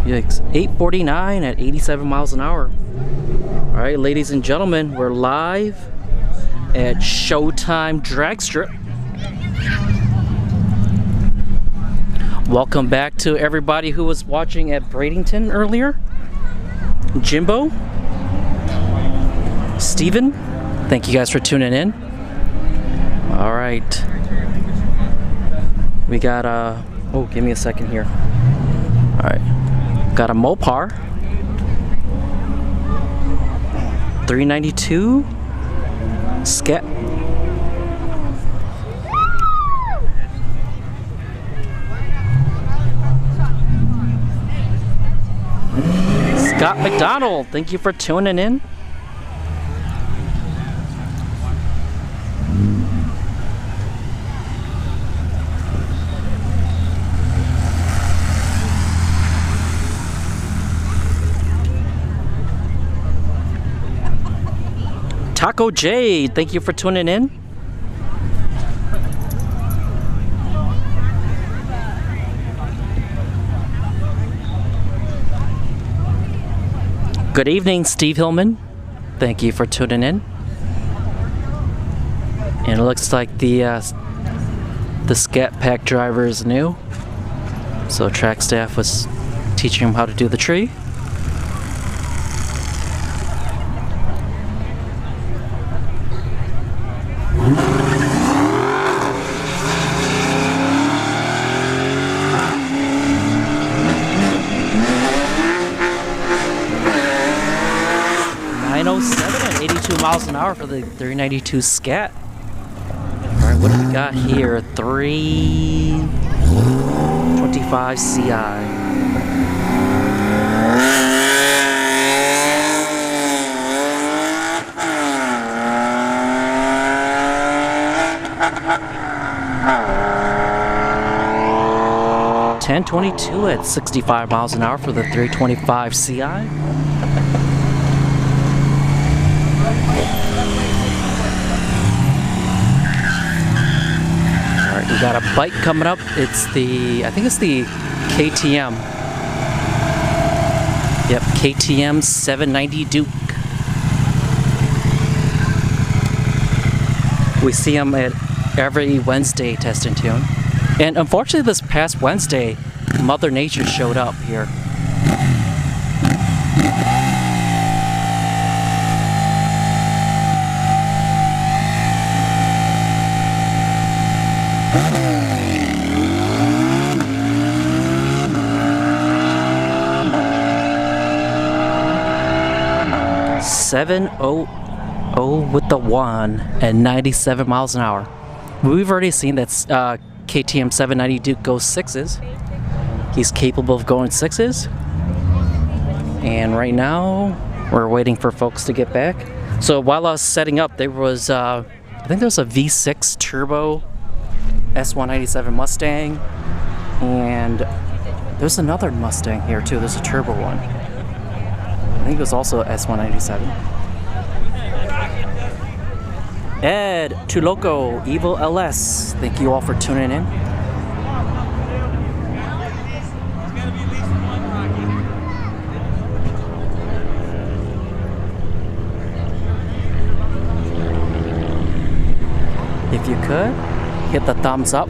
Yikes. 849 at 87 miles an hour. Alright, ladies and gentlemen, we're live at ShowTime Dragstrip. Welcome back to everybody who was watching at Bradenton earlier. Jimbo, Steven, thank you guys for tuning in. Alright. We got oh, give me a second here. Alright. Got a Mopar. 392 Scat. Scott McDonald, thank you for tuning in. Taco J, thank you for tuning in. Good evening, Steve Hillman. Thank you for tuning in. And it looks like the Scat Pack driver is new. So track staff was teaching him how to do the tree. At 82 miles an hour for the 392 Scat. Alright, what do we got here? 325 CI. .1022 at 65 miles an hour for the 325 CI. We got a bike coming up. It's the, I think it's the KTM. Yep, KTM 790 Duke. We see them at every Wednesday test and tune. And unfortunately this past Wednesday, Mother Nature showed up here. .700 with the 1 and 97 miles an hour. We've already seen that KTM 790 Duke goes 6s. He's capable of going 6s. And right now, we're waiting for folks to get back. So while I was setting up, there was, I think there was a V6 turbo S197 Mustang. And there's another Mustang here too. There's a turbo one. I think it was also S197. Ed Tuloco, Evil LS, thank you all for tuning in. If you could, hit the thumbs up.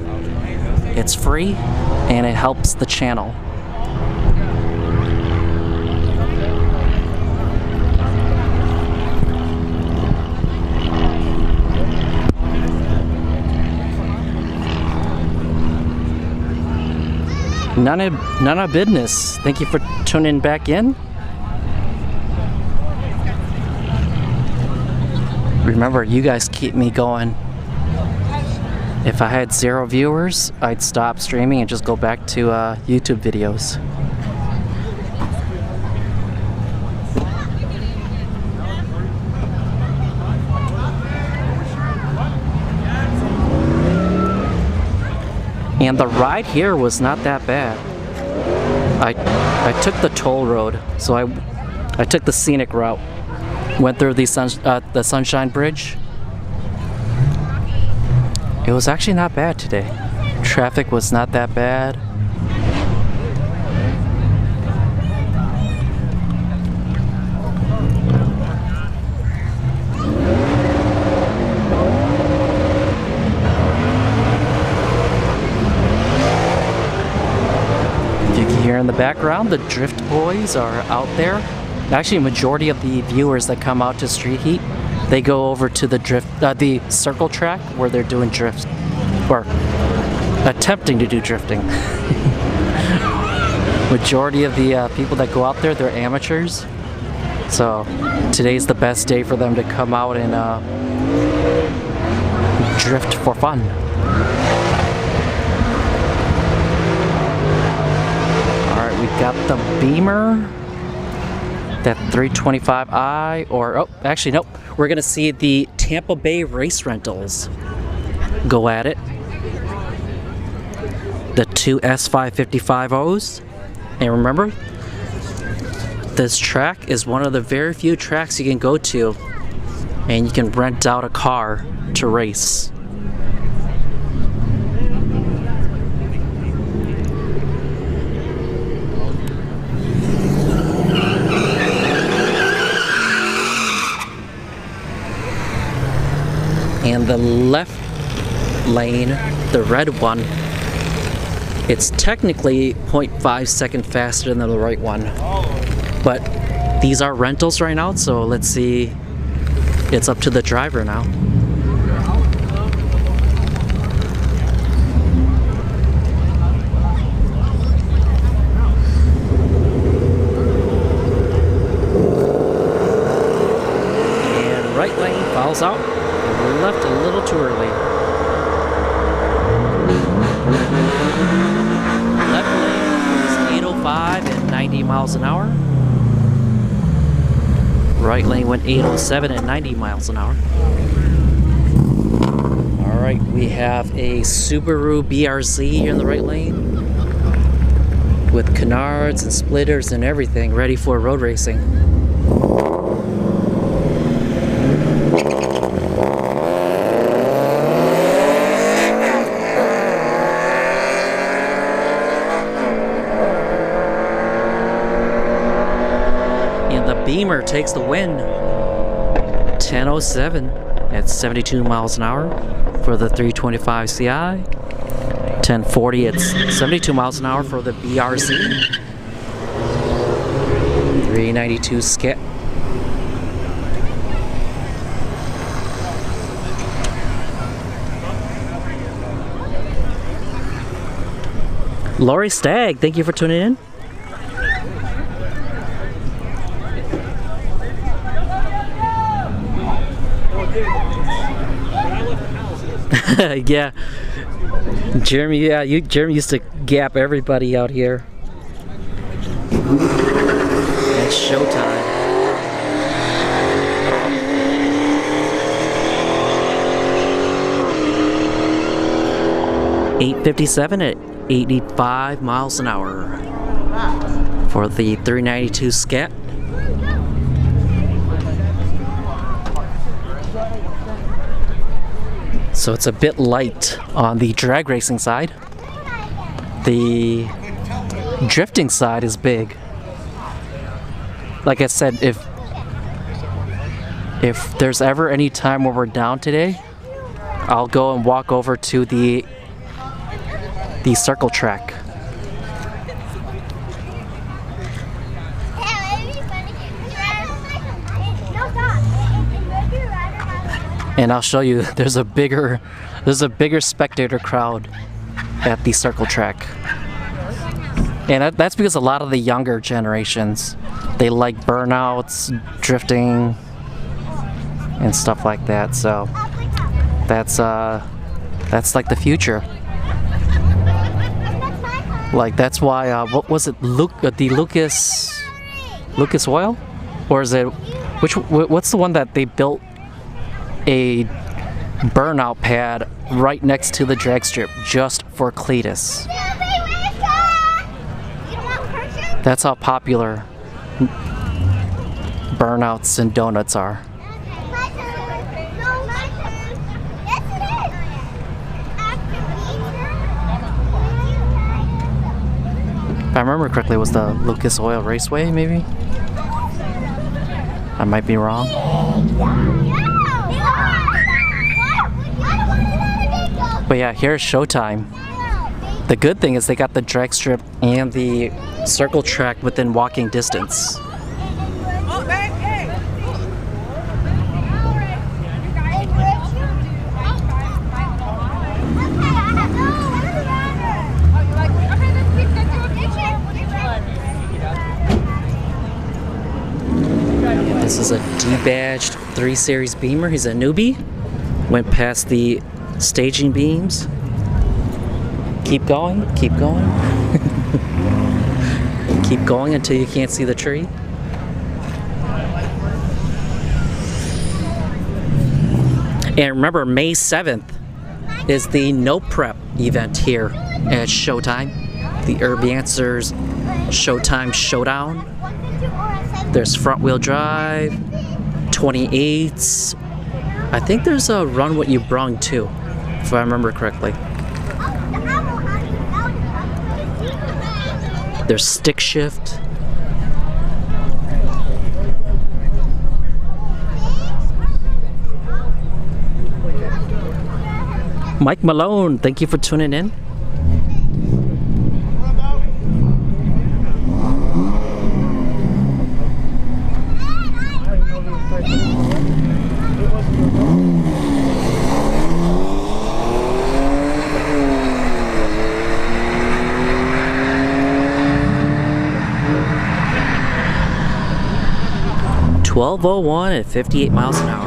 It's free and it helps the channel. None of business. Thank you for tuning back in. Remember, you guys keep me going. If I had 0 viewers, I'd stop streaming and just go back to YouTube videos. And the ride here was not that bad. I took the toll road, so I took the scenic route. Went through the Sunshine Bridge. It was actually not bad today. Traffic was not that bad. background, the Drift Boys are out there. Actually, a majority of the viewers that come out to Street Heat, they go over to the circle track where they're doing drift, or attempting to do drifting. Majority of the people that go out there, they're amateurs. So today's the best day for them to come out and drift for fun. Alright, we got the Beamer, that 325i, or, oh, actually, nope. We're gonna see the Tampa Bay Race Rentals go at it. The two S555Os. And remember, this track is one of the very few tracks you can go to and you can rent out a car to race. And the left lane, the red one, it's technically 0.5 seconds faster than the right one. But these are rentals right now, so let's see. It's up to the driver now. And right lane fouls out. Left a little too early. Left lane is 805 and 90 miles an hour. Right lane went 807 and 90 miles an hour. Alright, we have a Subaru BRZ here in the right lane with canards and splitters and everything, ready for road racing. Beamer takes the win. 10:07 at 72 miles an hour for the 325 CI. 10:40 at 72 miles an hour for the BRZ. 392 Scat. Lori Stagg, thank you for tuning in. Yeah, Jeremy. Yeah, Jeremy used to gap everybody out here. It's showtime. .857 at 85 miles an hour for the 392 Scat. So it's a bit light on the drag racing side. The drifting side is big. Like I said, if there's ever any time where we're down today, I'll go and walk over to the circle track. And I'll show you, there's a bigger spectator crowd at the circle track. And that's because a lot of the younger generations, they like burnouts, drifting, and stuff like that. So that's like the future. Like that's why what was it? The Lucas Oil, or is it what's the one that they built a burnout pad right next to the drag strip just for Cletus? That's how popular burnouts and donuts are. If I remember correctly, it was the Lucas Oil Raceway, maybe? I might be wrong. But yeah, here's Showtime. The good thing is they got the drag strip and the Circle track within walking distance. This is a D-badged 3 Series Beamer. He's a newbie. Went past the staging beams. Keep going, keep going. Keep going until you can't see the tree. And remember, May 7th is the No Prep event here at Showtime. The Urbancers Showtime Showdown. There's front wheel drive, 28s. I think there's a run what you brung too, if I remember correctly. There's stick shift. Mike Malone, thank you for tuning in. .1201 at 58 miles an hour.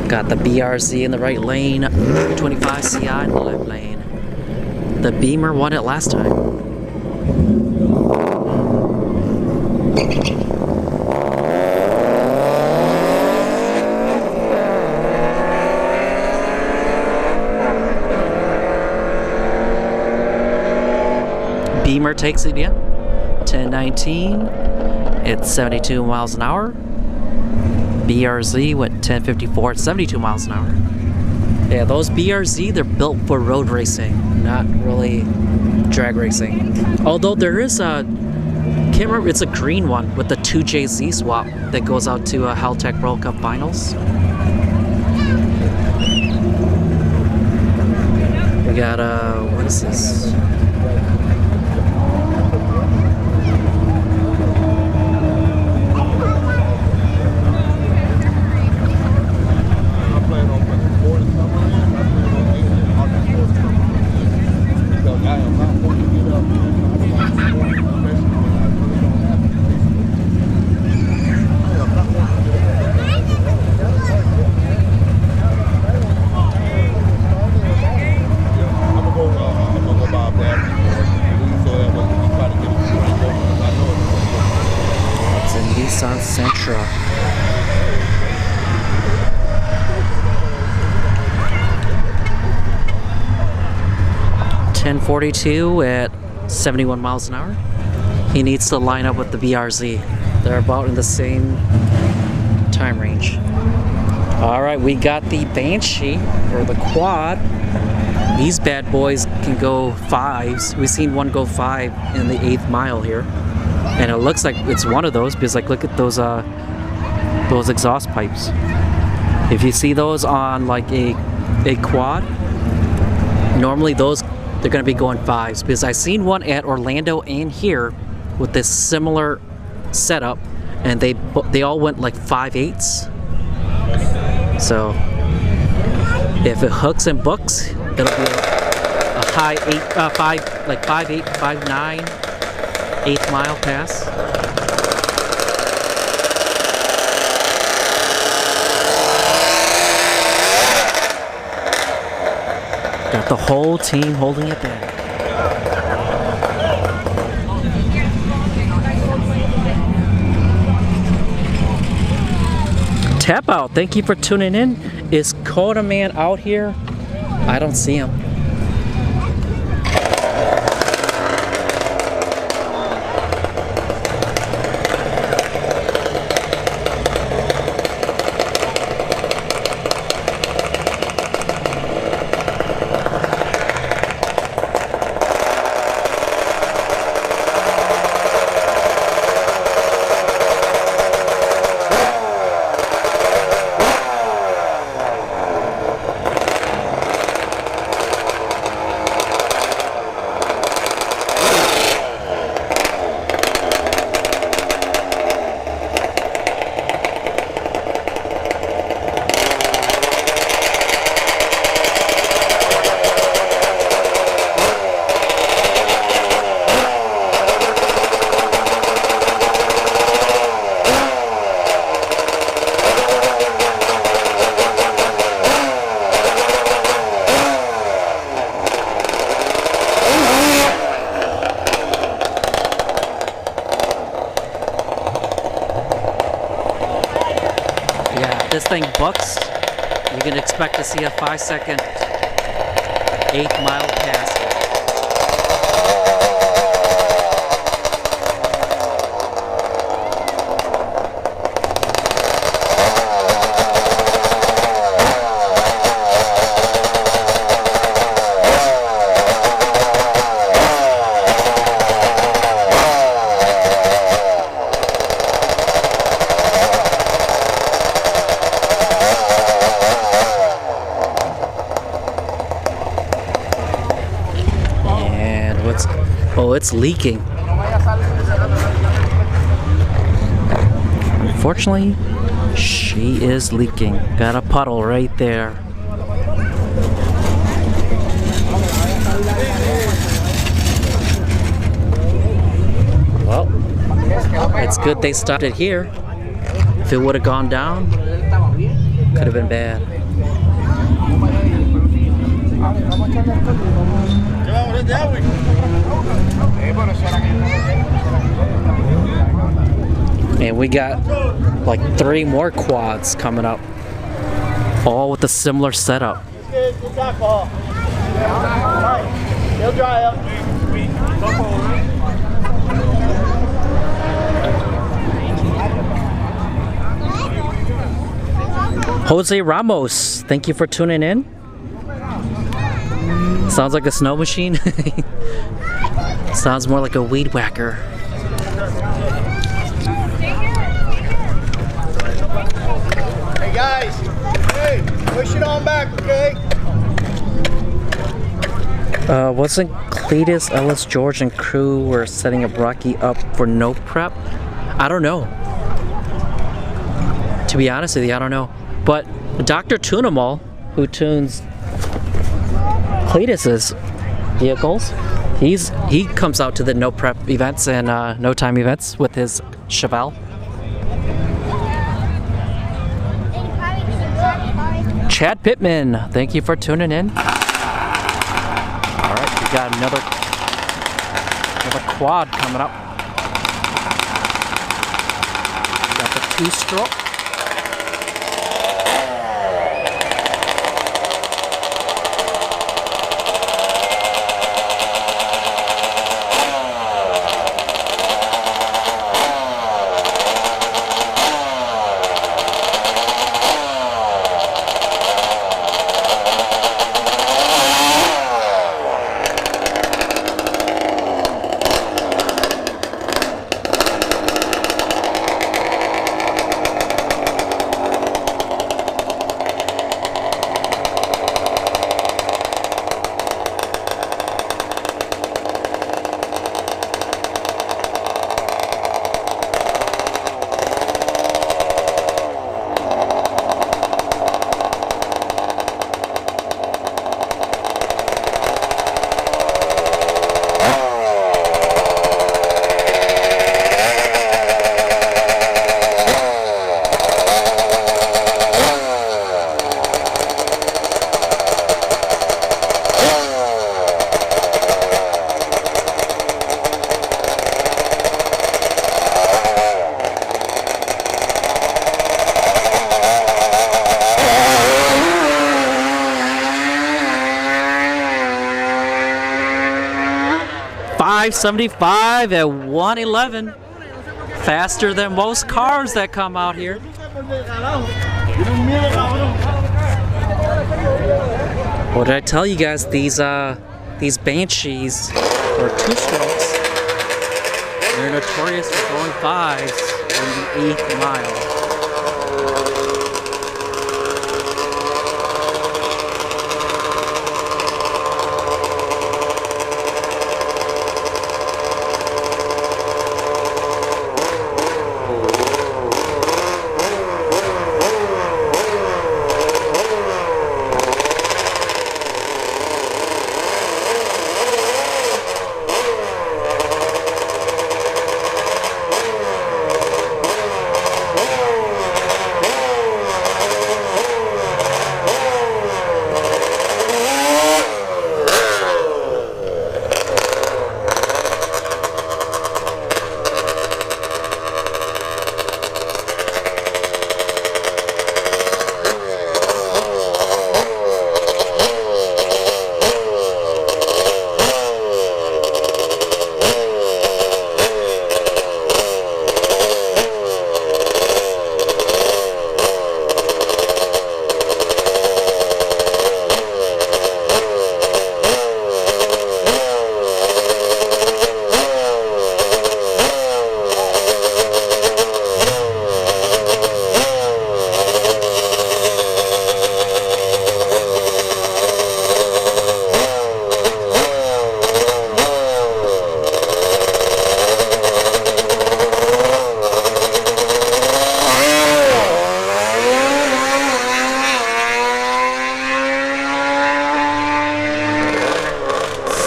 Got the BRZ in the right lane, 25 CI in the left lane. The Beamer won it last time. Beamer takes it, yeah. 1019 at 72 miles an hour. BRZ went 1054 at 72 miles an hour. Yeah, those BRZ, they're built for road racing, not really drag racing. Although there is a, can't remember, it's a green one with the 2JZ swap that goes out to Haltech World Cup Finals. We got, what is this? Nissan Sentra. .1042 at 71 miles an hour. He needs to line up with the BRZ. They're about in the same time range. Alright, we got the Banshee, or the quad. These bad boys can go 5s. We've seen one go 5 in the 8th mile here. And it looks like it's one of those because, like, look at those exhaust pipes. If you see those on like a quad, normally those they're going to be going 5s because I seen one at Orlando and here with this similar setup, and they all went like 5/8s. So if it hooks and books, it'll be a high 5, like 5/8, 5/9. 8th mile pass. Got the whole team holding it back. Tap out, thank you for tuning in. Is Coda Man out here? I don't see him. thing books, you can expect to see a 5-second 8-mile pass. Oh, it's leaking. Unfortunately, she is leaking. Got a puddle right there. Well, it's good they stopped it here. If it would have gone down, could have been bad. And we got like 3 more quads coming up, all with a similar setup. Jose Ramos, thank you for tuning in. Sounds like a snow machine. Sounds more like a weed whacker. Hey guys, hey, push it on back, okay? Wasn't Cletus, Ellis, George, and crew were setting up Rocky up for no prep? I don't know. To be honest with you, I don't know. But Dr. Tunemal, who tunes Cletus's vehicles, he comes out to the no prep events and no time events with his Chevelle. Chad Pittman, thank you for tuning in. All right, we got another quad coming up. Got the 2-stroke. .575 at 111. Faster than most cars that come out here. What did I tell you guys? These Banshees or 2-strokes, they're notorious for going 5s in the 8th mile.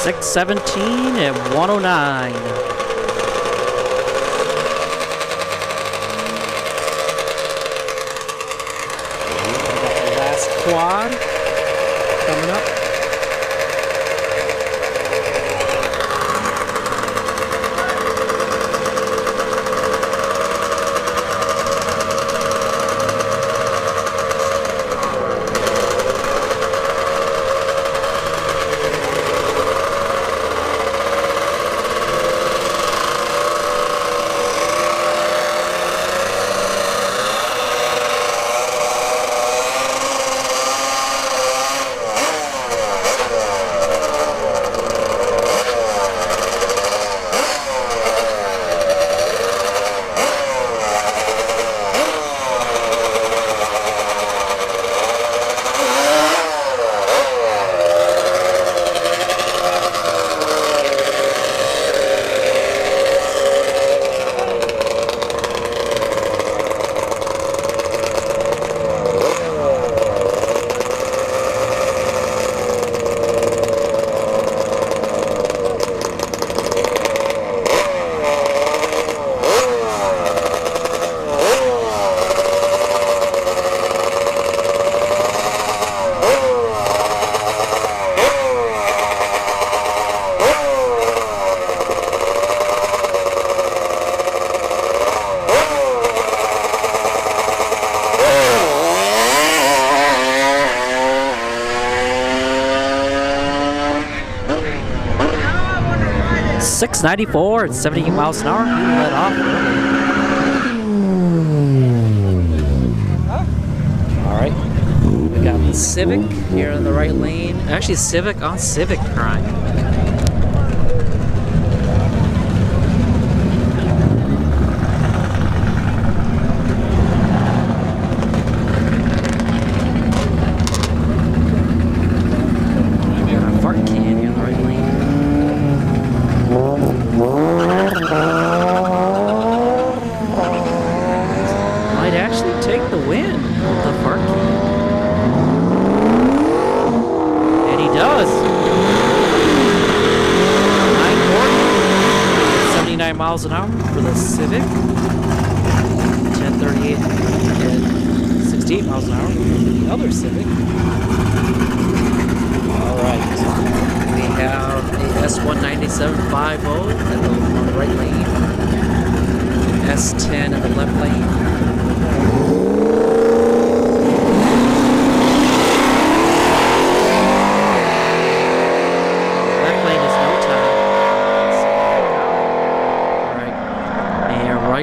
6:17 and 109. Last quad coming up. .694 at 78 miles an hour. He let off early. All right, we got the Civic here in the right lane. Actually, Civic on Civic crime. Miles an hour for the Civic. 1038 and 68 miles an hour for the other Civic. Alright. We have the S19750 on the right lane. S10 in the left lane.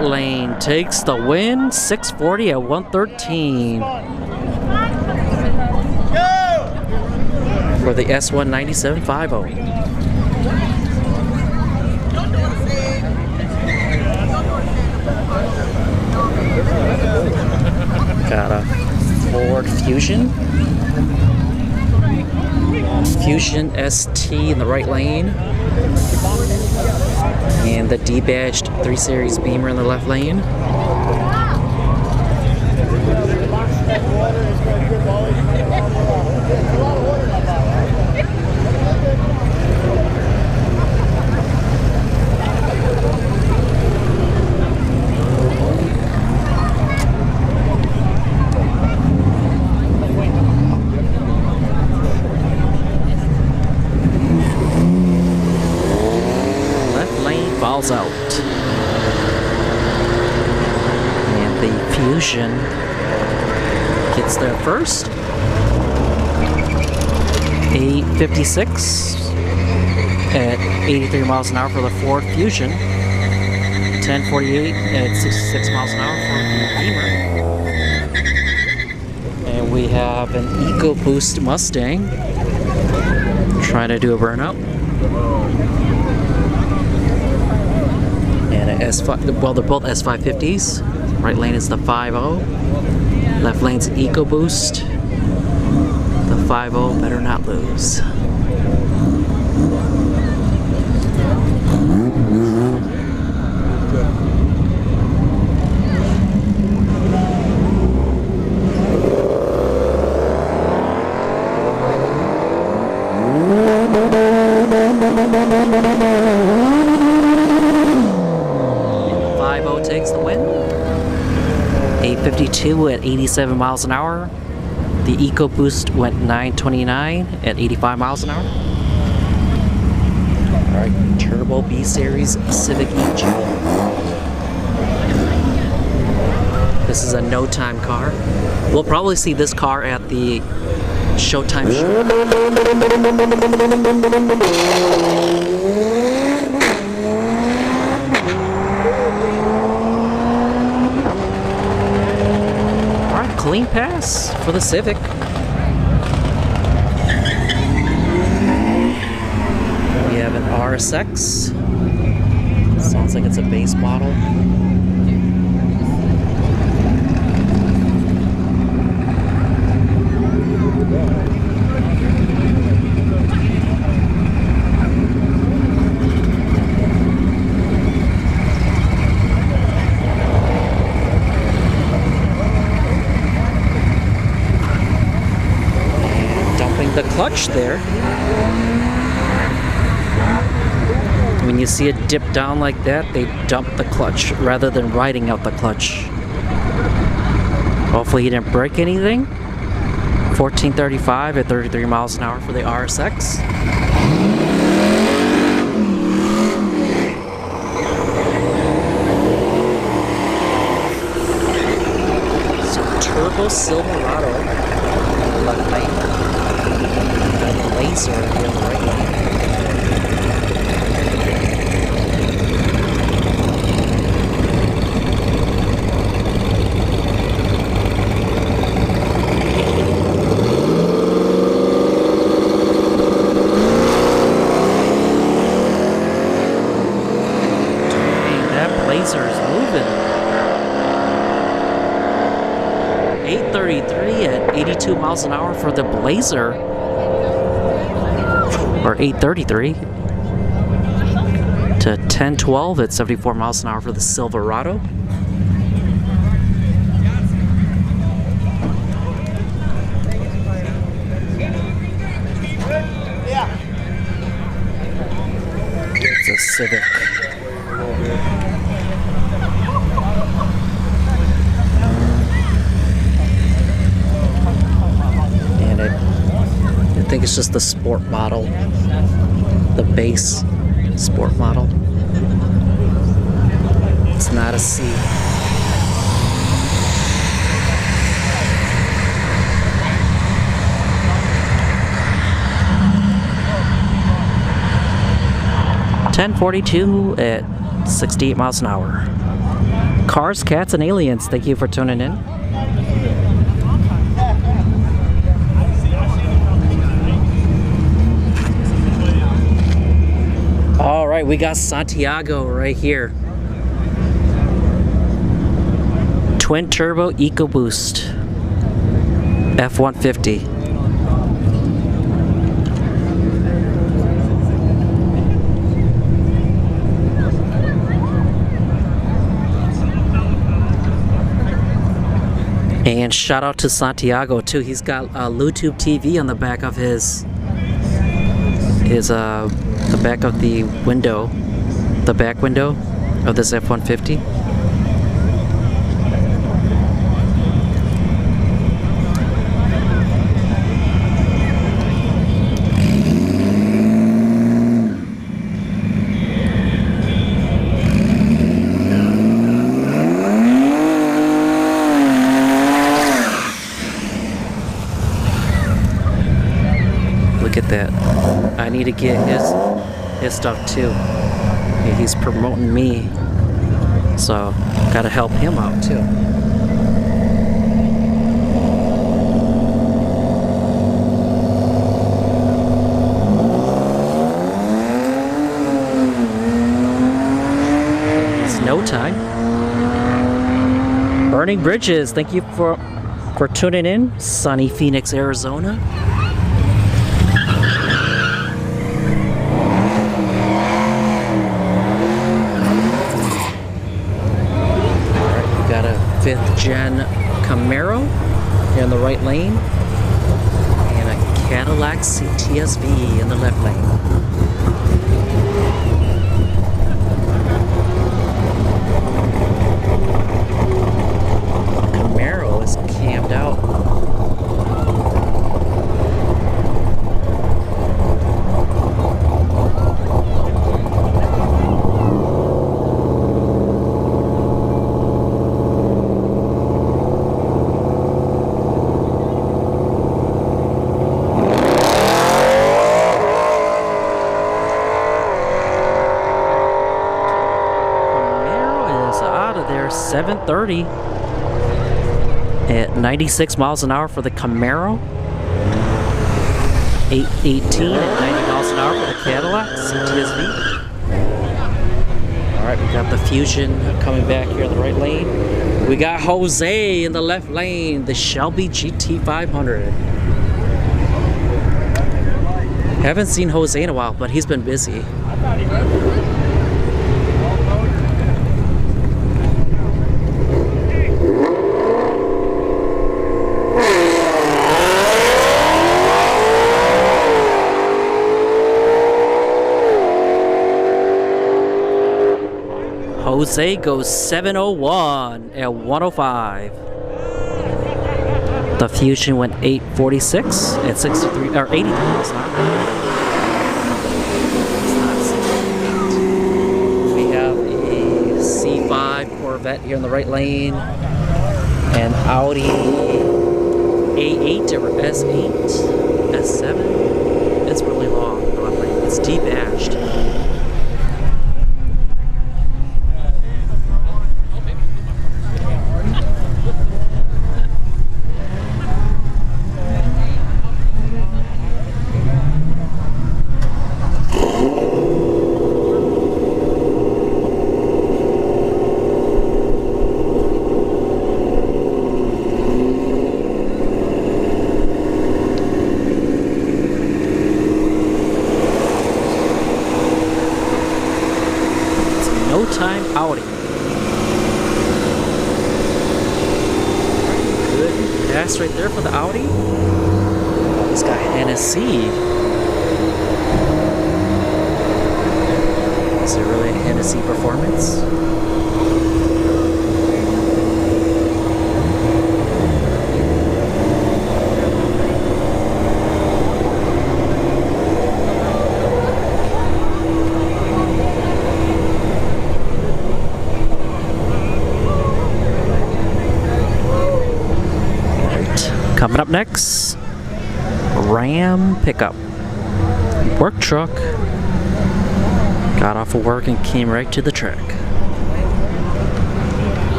Lane takes the win, 640 at 113 for the S19750. Got a Ford Fusion ST in the right lane. And the D-badged 3 Series Beamer in the left lane. Falls out. And the Fusion gets there first. 856 at 83 miles an hour for the Ford Fusion. 1048 at 66 miles an hour for the Beamer. And we have an EcoBoost Mustang trying to do a burnout. And an S5, well, they're both S550s. Right lane is the 5.0. Left lane's EcoBoost. The 5.0 better not lose. 5.0 takes the win. 852 at 87 miles an hour. The EcoBoost went 929 at 85 miles an hour. Alright, Turbo B Series Civic EG. This is a no-time car. We'll probably see this car at the ShowTime show. Alright, clean pass for the Civic. We have an RSX. Sounds like it's a base model. The clutch there. When you see it dip down like that, they dump the clutch rather than riding out the clutch. Hopefully he didn't break anything. 1435 at 33 miles an hour for the RSX. So Turbo Silverado left lane. Laser in the right lane. Dang, that Blazer is moving. 833 at 82 miles an hour for the Blazer. Or 833 to 1012 at 74 miles an hour for the Silverado. It's a Civic. And I think it's just the sport model. The base sport model. It's not a C. .1042 at 68 miles an hour. Cars, Cats, and Aliens, thank you for tuning in. All right, we got Santiago right here. Twin turbo EcoBoost F-150. And shout out to Santiago too. He's got a YouTube TV on the back of his the back of the window, the back window of this F-150. Look at that. I need to get his stuff too. He's promoting me, so gotta help him out too. It's no time. Burning Bridges, thank you for tuning in. Sunny Phoenix, Arizona. Fifth gen Camaro here in the right lane, and a Cadillac CTSV in the left lane. Camaro is camped out. Camaro is out of there, 730. At 96 miles an hour for the Camaro. 818 at 90 miles an hour for the Cadillac CTSV. Alright, we got the Fusion coming back here in the right lane. We got Jose in the left lane, the Shelby GT500. Haven't seen Jose in a while, but he's been busy. Jose goes 701 at 105. The Fusion went 846 at 63 or 83 miles an hour. We have a C5 Corvette here in the right lane, an Audi A8 or S8, S7. It's really long. It's deep ashed. ShowTime Audi. Good pass right there for the Audi. He's got Hennessy. Is it really a Hennessy performance? Coming up next, Ram pickup. Work truck. Got off of work and came right to the track.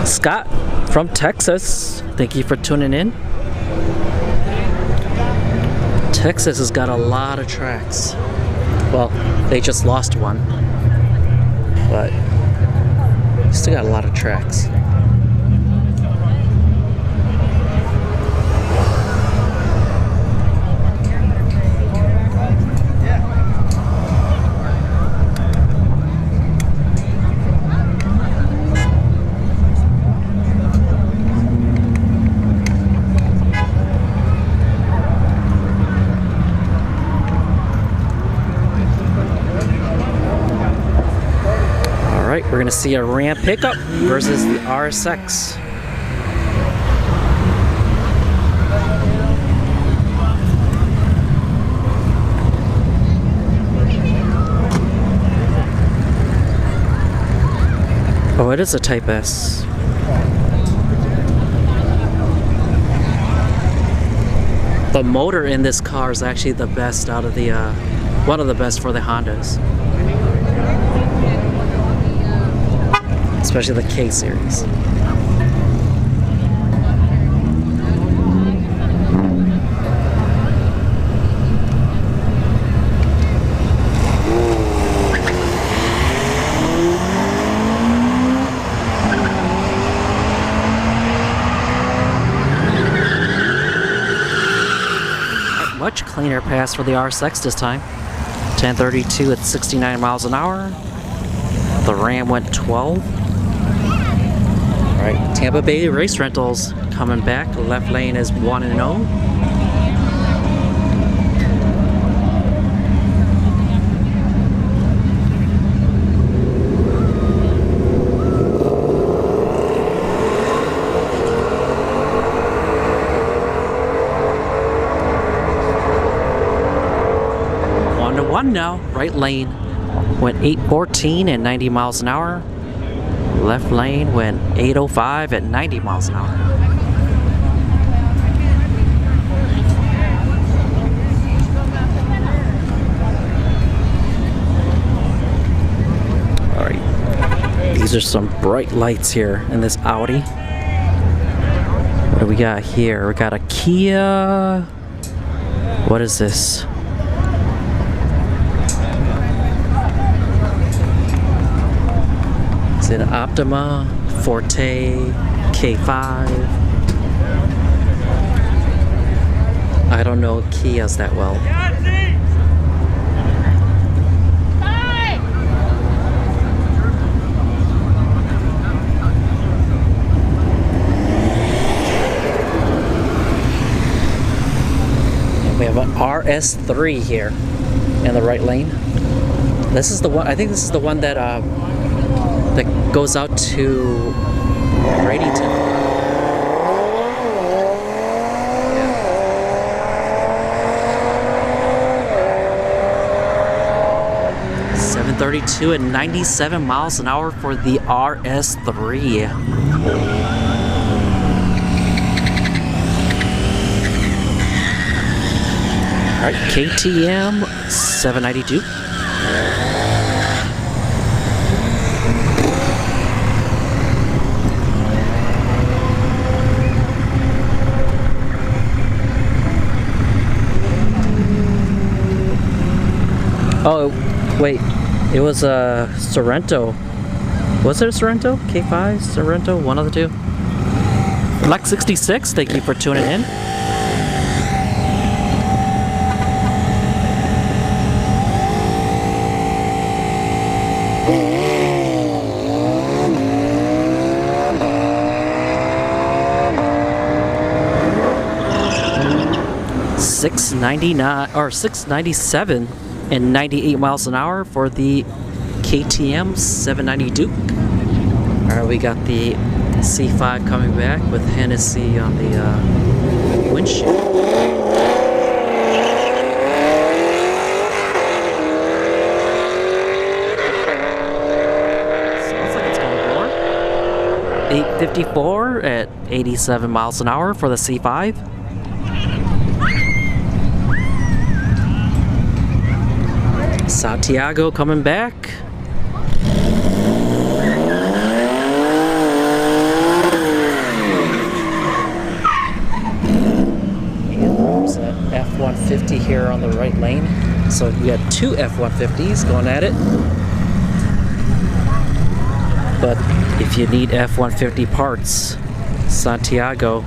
Scott from Texas, thank you for tuning in. Texas has got a lot of tracks. Well, they just lost one, but still got a lot of tracks. We're gonna see a Ram pickup versus the RSX. Oh, it is a Type S. The motor in this car is actually the best out of the, one of the best for the Hondas. Especially the K series. Much cleaner pass for the RSX this time. 1032 at 69 miles an hour. The Ram went 12. Alright, Tampa Bay Race Rentals coming back. Left lane is 1-0. Now, right lane went 814 at 90 miles an hour. Left lane went 805 at 90 miles an hour. All right, these are some bright lights here in this Audi. What do we got here? We got a Kia. What is this? It's an Optima, Forte, K5. I don't know Kias that well. And we have an RS3 here in the right lane. This is the one. I think this is the one that that goes out to Bradenton. Yeah. 732 and 97 miles an hour for the RS3. All right, KTM 792. Oh, wait, it was a Sorrento. Was it a Sorrento? K5, Sorrento, one of the two. Lex 66, thank you for tuning in. $699 or $697 and 98 miles an hour for the KTM 790 Duke. All right, we got the C5 coming back with Hennessy on the windshield. Sounds like it's going more. 854 at 87 miles an hour for the C5. Santiago coming back. And there's an F-150 here on the right lane. So you got two F-150s going at it. But if you need F-150 parts, Santiago,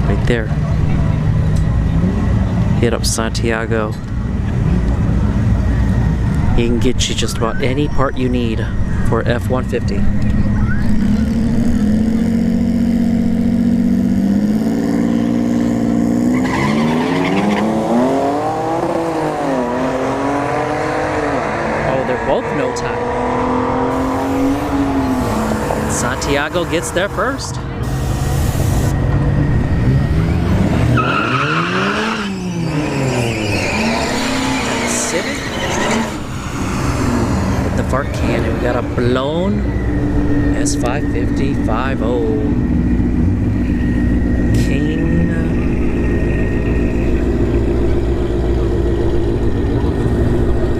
right there. Hit up Santiago. He can get you just about any part you need for F-150. Oh, they're both no time. Santiago gets there first. Civic. The fart can, and we got a blown S550 50 King.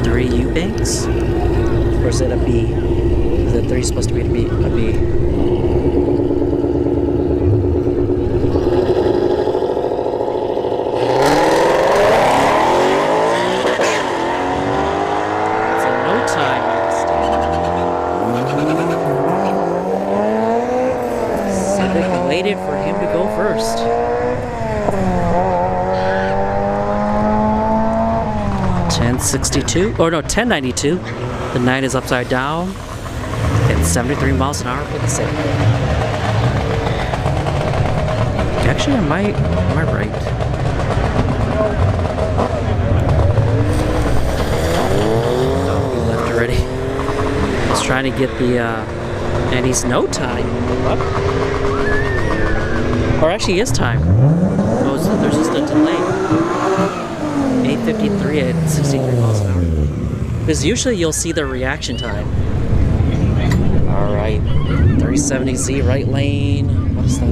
Three Eubanks, or is it a B? Is it 3 supposed to be a B? Waited for him to go first. $10.62, or no, $10.92. The 9 is upside down at 73 miles an hour for the Civic. Actually, am I right? Oh, we left already. I was trying to get the, and he's no time. Or actually is time. Oh, so there's just a delay. 8:53 at 63 miles an hour. Because usually you'll see the reaction time. Alright. 370Z right lane. What is that?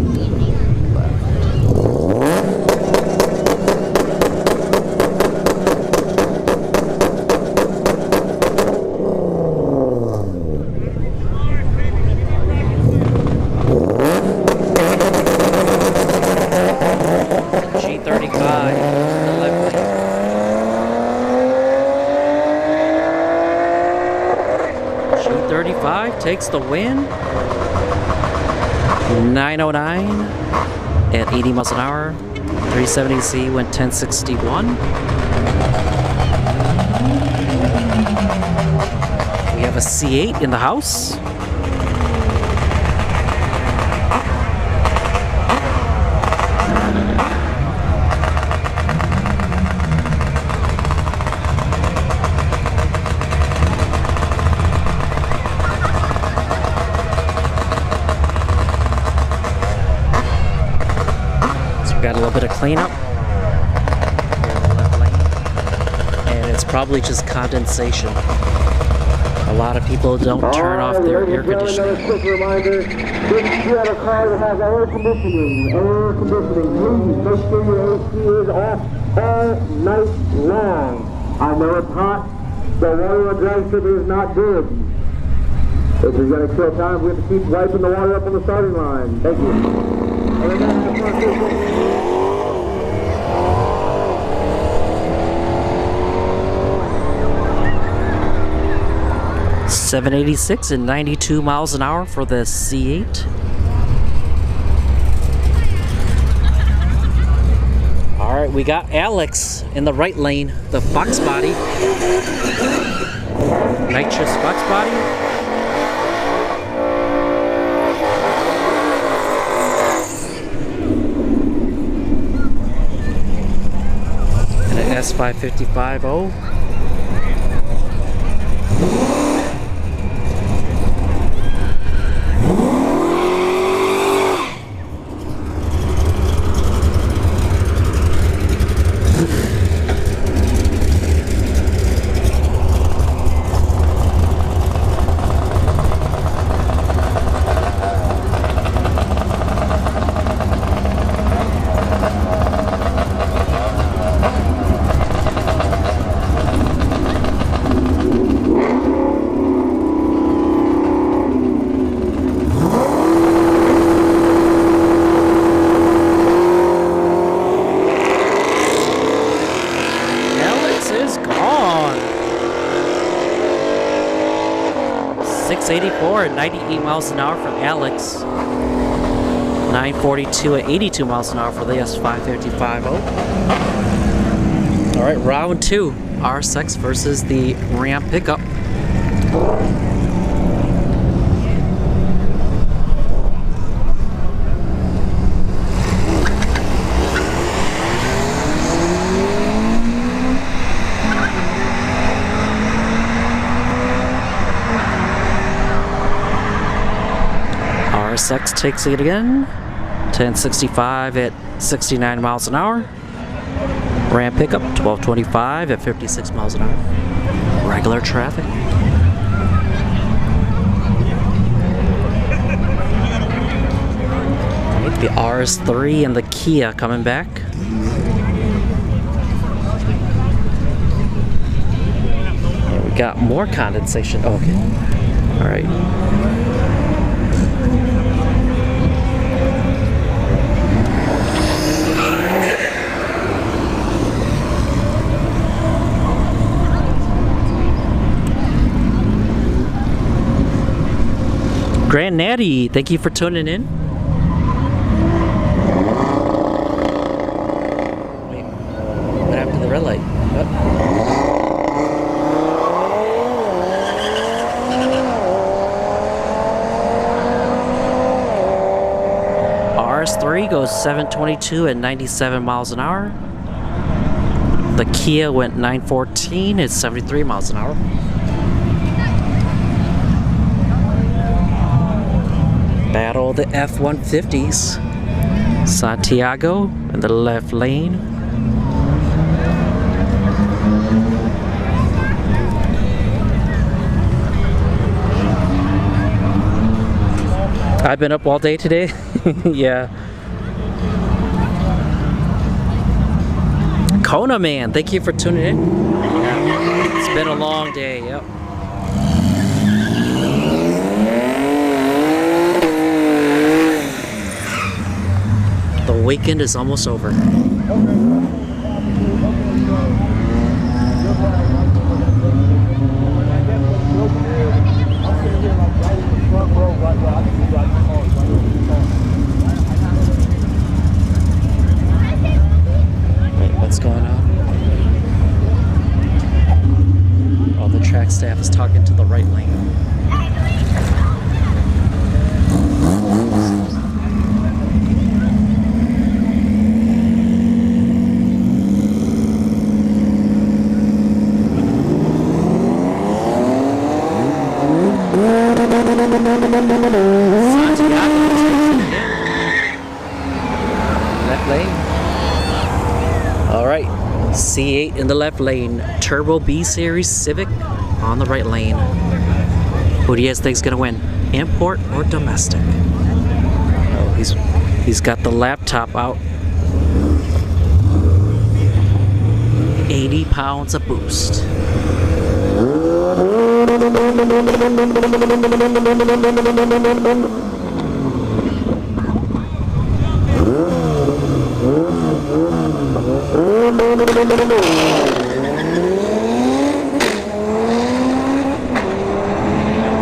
Takes the win. 909 at 80 miles an hour. 370Z went 1061. We have a C8 in the house. Got a little bit of cleanup. And it's probably just condensation. A lot of people don't turn off their air conditioning. Another quick reminder, if you have a car that has air conditioning, please make sure your AC is off all night long. I know it's hot, so water on Dragstrip is not good. If you're going to kill time, we have to keep wiping the water up on the starting line. Thank you. 786 and 92 miles an hour for the C8. Alright, we got Alex in the right lane, the Fox body. Nitrous Fox body. And an S555O. At 98 miles an hour from Alex. 942 at 82 miles an hour for the S555O. Alright, round 2. RSX versus the Ram pickup. RSX takes it again. 1065 at 69 miles an hour. Ram pickup 1225 at 56 miles an hour. Regular traffic. The RS3 and the Kia coming back. And we got more condensation. Oh, okay. All right. Grand Natty, thank you for tuning in. Wait, what happened to the red light? RS3 goes 722 at 97 miles an hour. The Kia went 914 at 73 miles an hour. Battle of the F-150s. Santiago in the left lane. I've been up all day today. Yeah. Kona Man, thank you for tuning in. It's been a long day, yep. The weekend is almost over. Wait, what's going on? Oh, the track staff is talking to the right lane. Left lane. All right, C8 in the left lane. Turbo B Series Civic on the right lane. Who do you guys think is gonna win? Import or domestic? Oh, he's got the laptop out. 80 pounds of boost.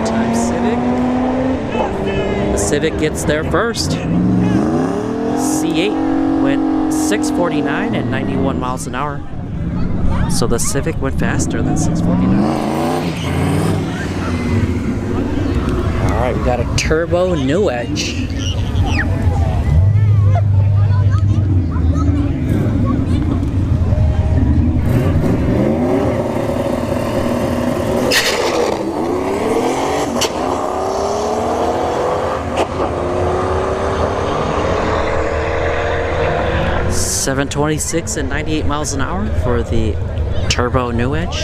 Time Civic. The Civic gets there first. C8 went 649 at 91 miles an hour. So the Civic went faster than 649. Alright, we got a turbo new edge. $726 and 98 miles an hour for the turbo new edge.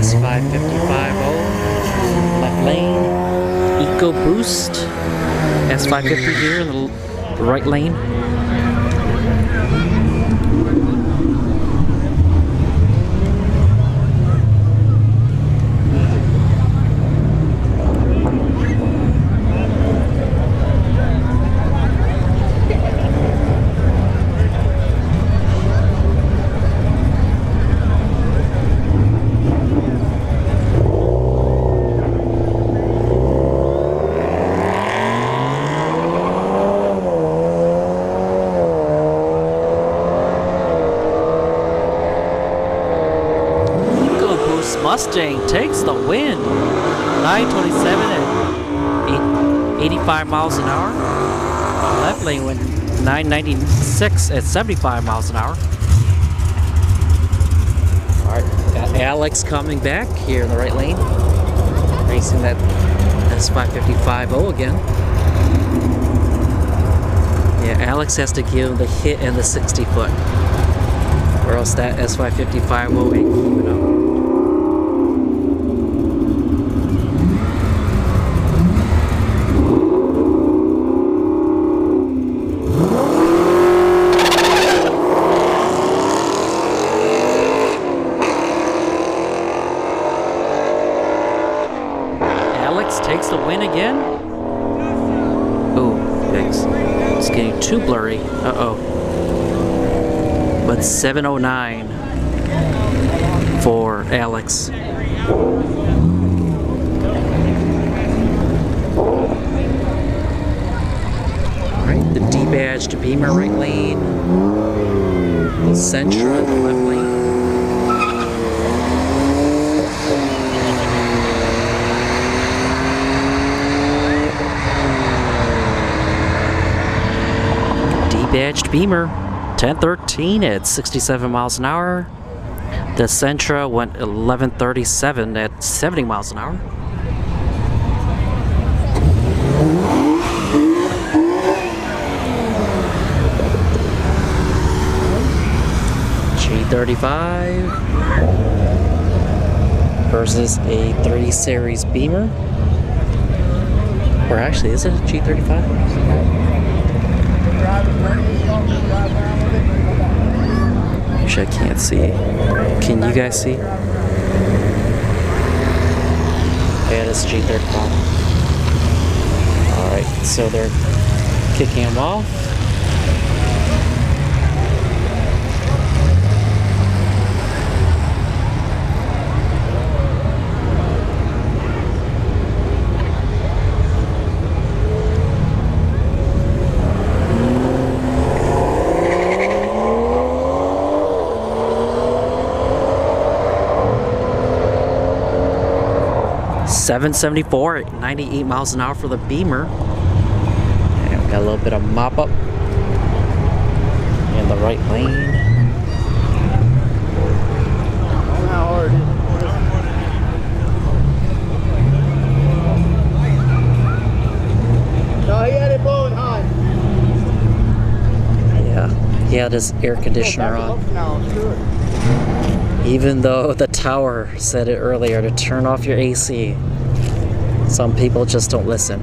S550 left lane. Eco Boost S550 here in the right lane. Mustang takes the win. 927 at 85 miles an hour. Left lane went 996 at 75 miles an hour. Alright, got Alex coming back here in the right lane. Racing that S550 again. Yeah, Alex has to give him the hit and the 60 foot. Or else that S550 ain't keeping up. Takes the win again. Oh, yikes. It's getting too blurry. Uh-oh. But 709 for Alex. Alright, the D-badged Beamer right lane. The Sentra in the left lane. badged Beamer, 1013 at 67 miles an hour. The Sentra went 1137 at 70 miles an hour. G35 versus a 3 Series Beamer. Or actually, is it a G35? Actually, I can't see. Can you guys see? Yeah, this G35. Alright, so they're kicking him off. .774 at 98 miles an hour for the Beamer. And we got a little bit of mop up in the right lane. No, he had it blowing hot. Yeah, he had his air conditioner on. Even though the tower said it earlier to turn off your AC, some people just don't listen.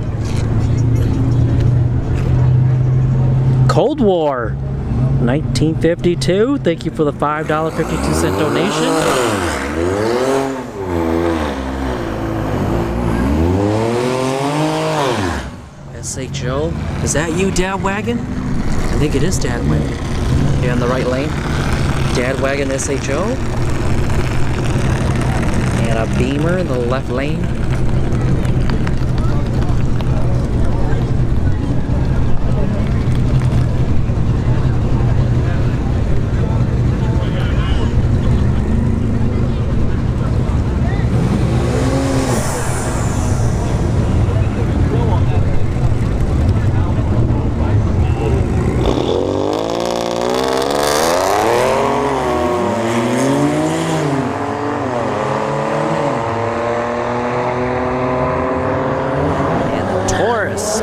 Cold War, 1952. Thank you for the $5.52 donation. SHO, is that you, Dad Wagon? I think it is Dad Wagon. Yeah, in the right lane. Dad Wagon SHO. And a Beamer in the left lane.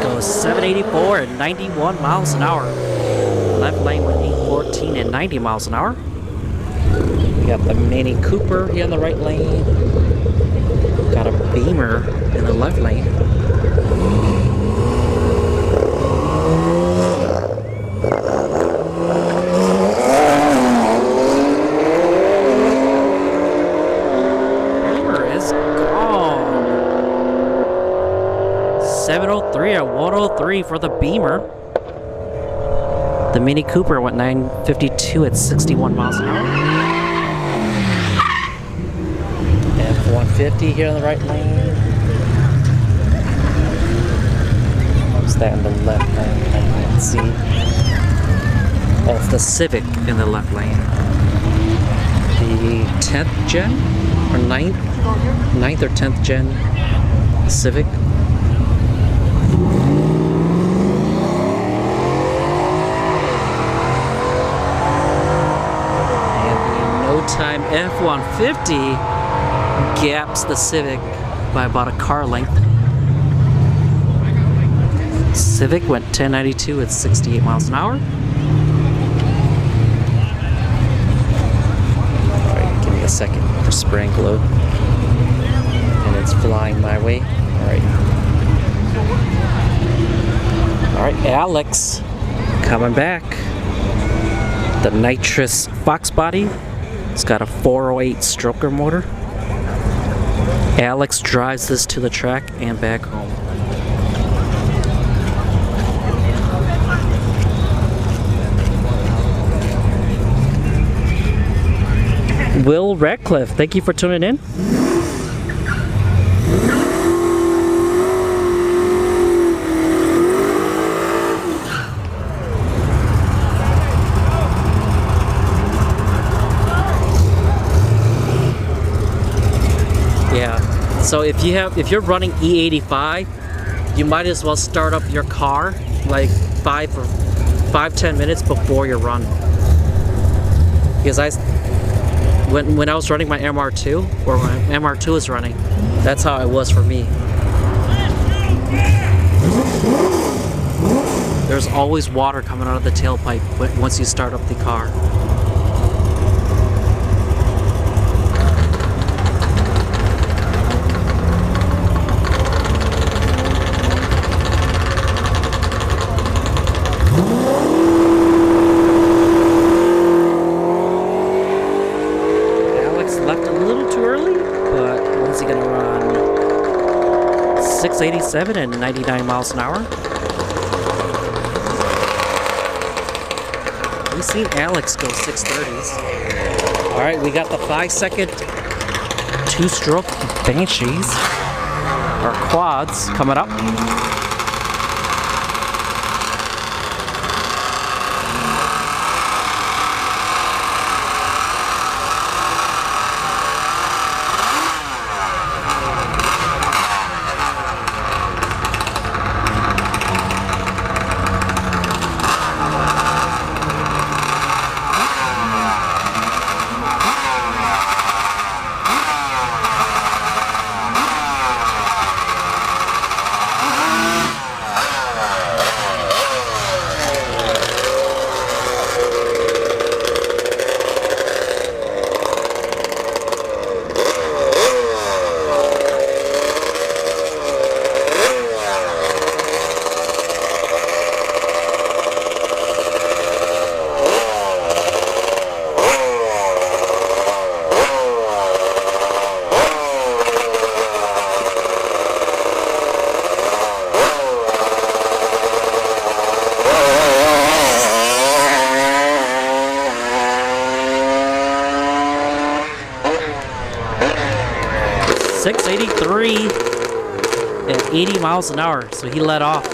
Goes 784 at 91 miles an hour. Left lane with 814 and 90 miles an hour. We got the Mini Cooper here in the right lane. Got a Beamer in the left lane. Beamer is gone. 703 at 103 for the Beamer. The Mini Cooper went 952 at 61 miles an hour. F-150 here in the right lane. What's that in the left lane? I can't see. Oh, it's the Civic in the left lane. The 10th gen? Or 9th or 10th gen Civic. Time F-150 gaps the Civic by about a car length. Civic went 1092 at 68 miles an hour. Alright, give me a second for spray and glow. And it's flying my way. Alright, Alex coming back. The Nitrous Fox body. It's got a 408 stroker motor. Alex drives this to the track and back home. Will Radcliffe, thank you for tuning in. So if you're running E85, you might as well start up your car like 5 5-10 minutes before your run. Because when I was running my MR2, or when MR2 was running, that's how it was for me. There's always water coming out of the tailpipe once you start up the car. Left a little too early, but what's he gonna run? 687 and 99 miles an hour. We've seen Alex go 630s. All right, we got the 5-second two-stroke Banshees, or quads, coming up. At 80 miles an hour, so he let off.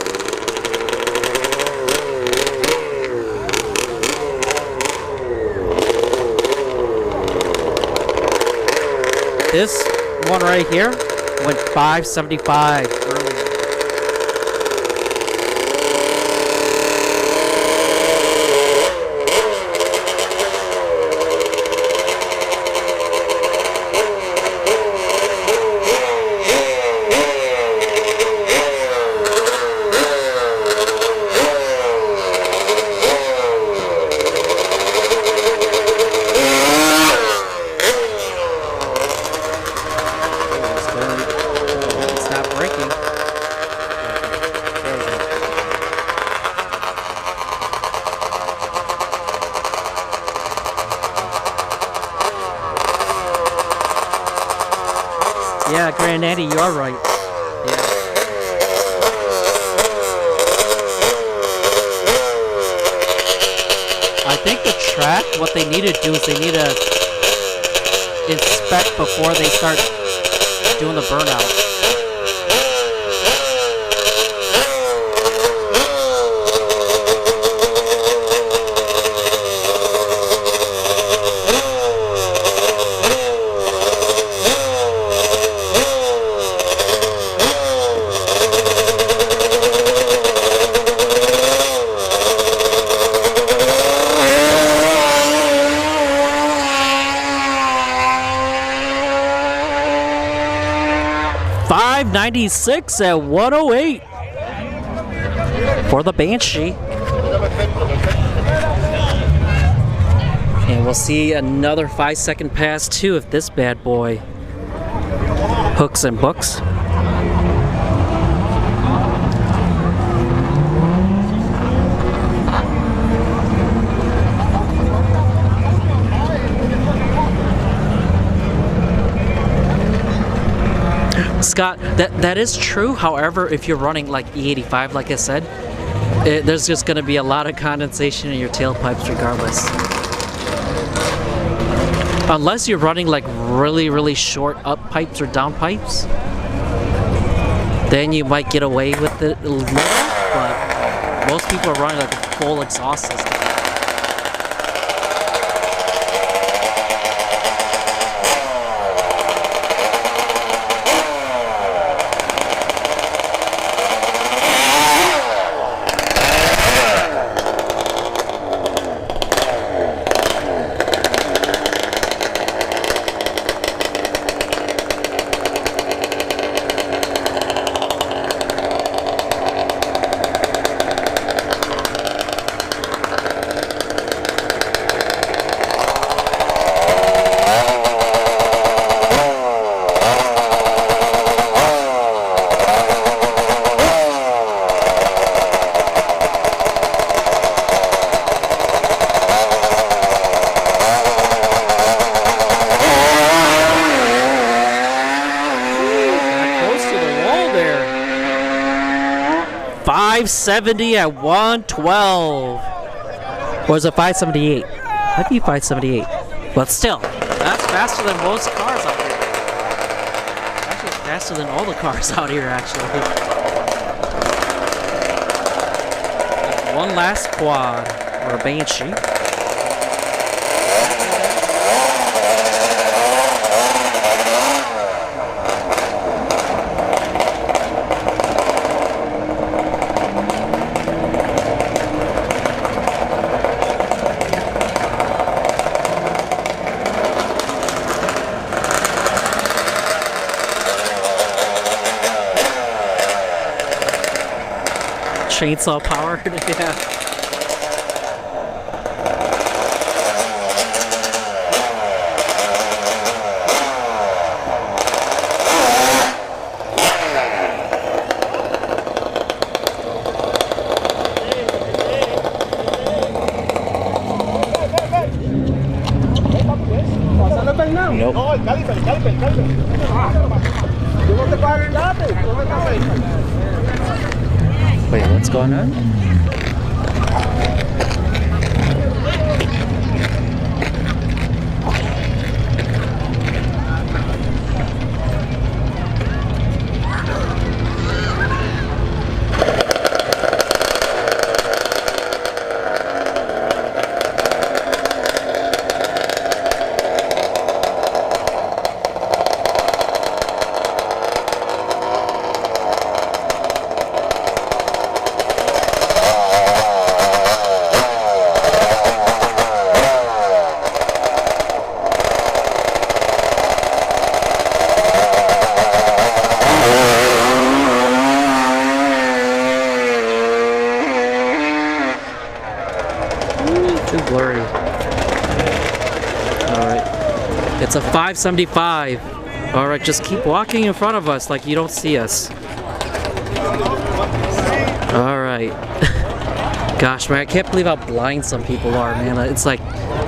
This one right here went 575 earlier. Yeah, Granddaddy, you are right. Yeah. I think the track, what they need to do is they need to inspect before they start doing the burnout. .96 at 108 for the Banshee. And we'll see another 5-second pass too if this bad boy hooks and books. Scott, that is true. However, if you're running like E85, like I said, there's just going to be a lot of condensation in your tailpipes regardless. Unless you're running like really, really short up pipes or down pipes, then you might get away with it a little, but most people are running like a full exhaust system. 570 at 112. Or is it 578? Might be 578. But still, that's faster than most cars out here. Actually, faster than all the cars out here, actually. One last quad, or a Banshee. Chainsaw powered, yeah. Nope. Wait, what's going on? Too blurry. Alright. It's a 575. Alright, just keep walking in front of us like you don't see us. Alright. Gosh, man, I can't believe how blind some people are, man. It's like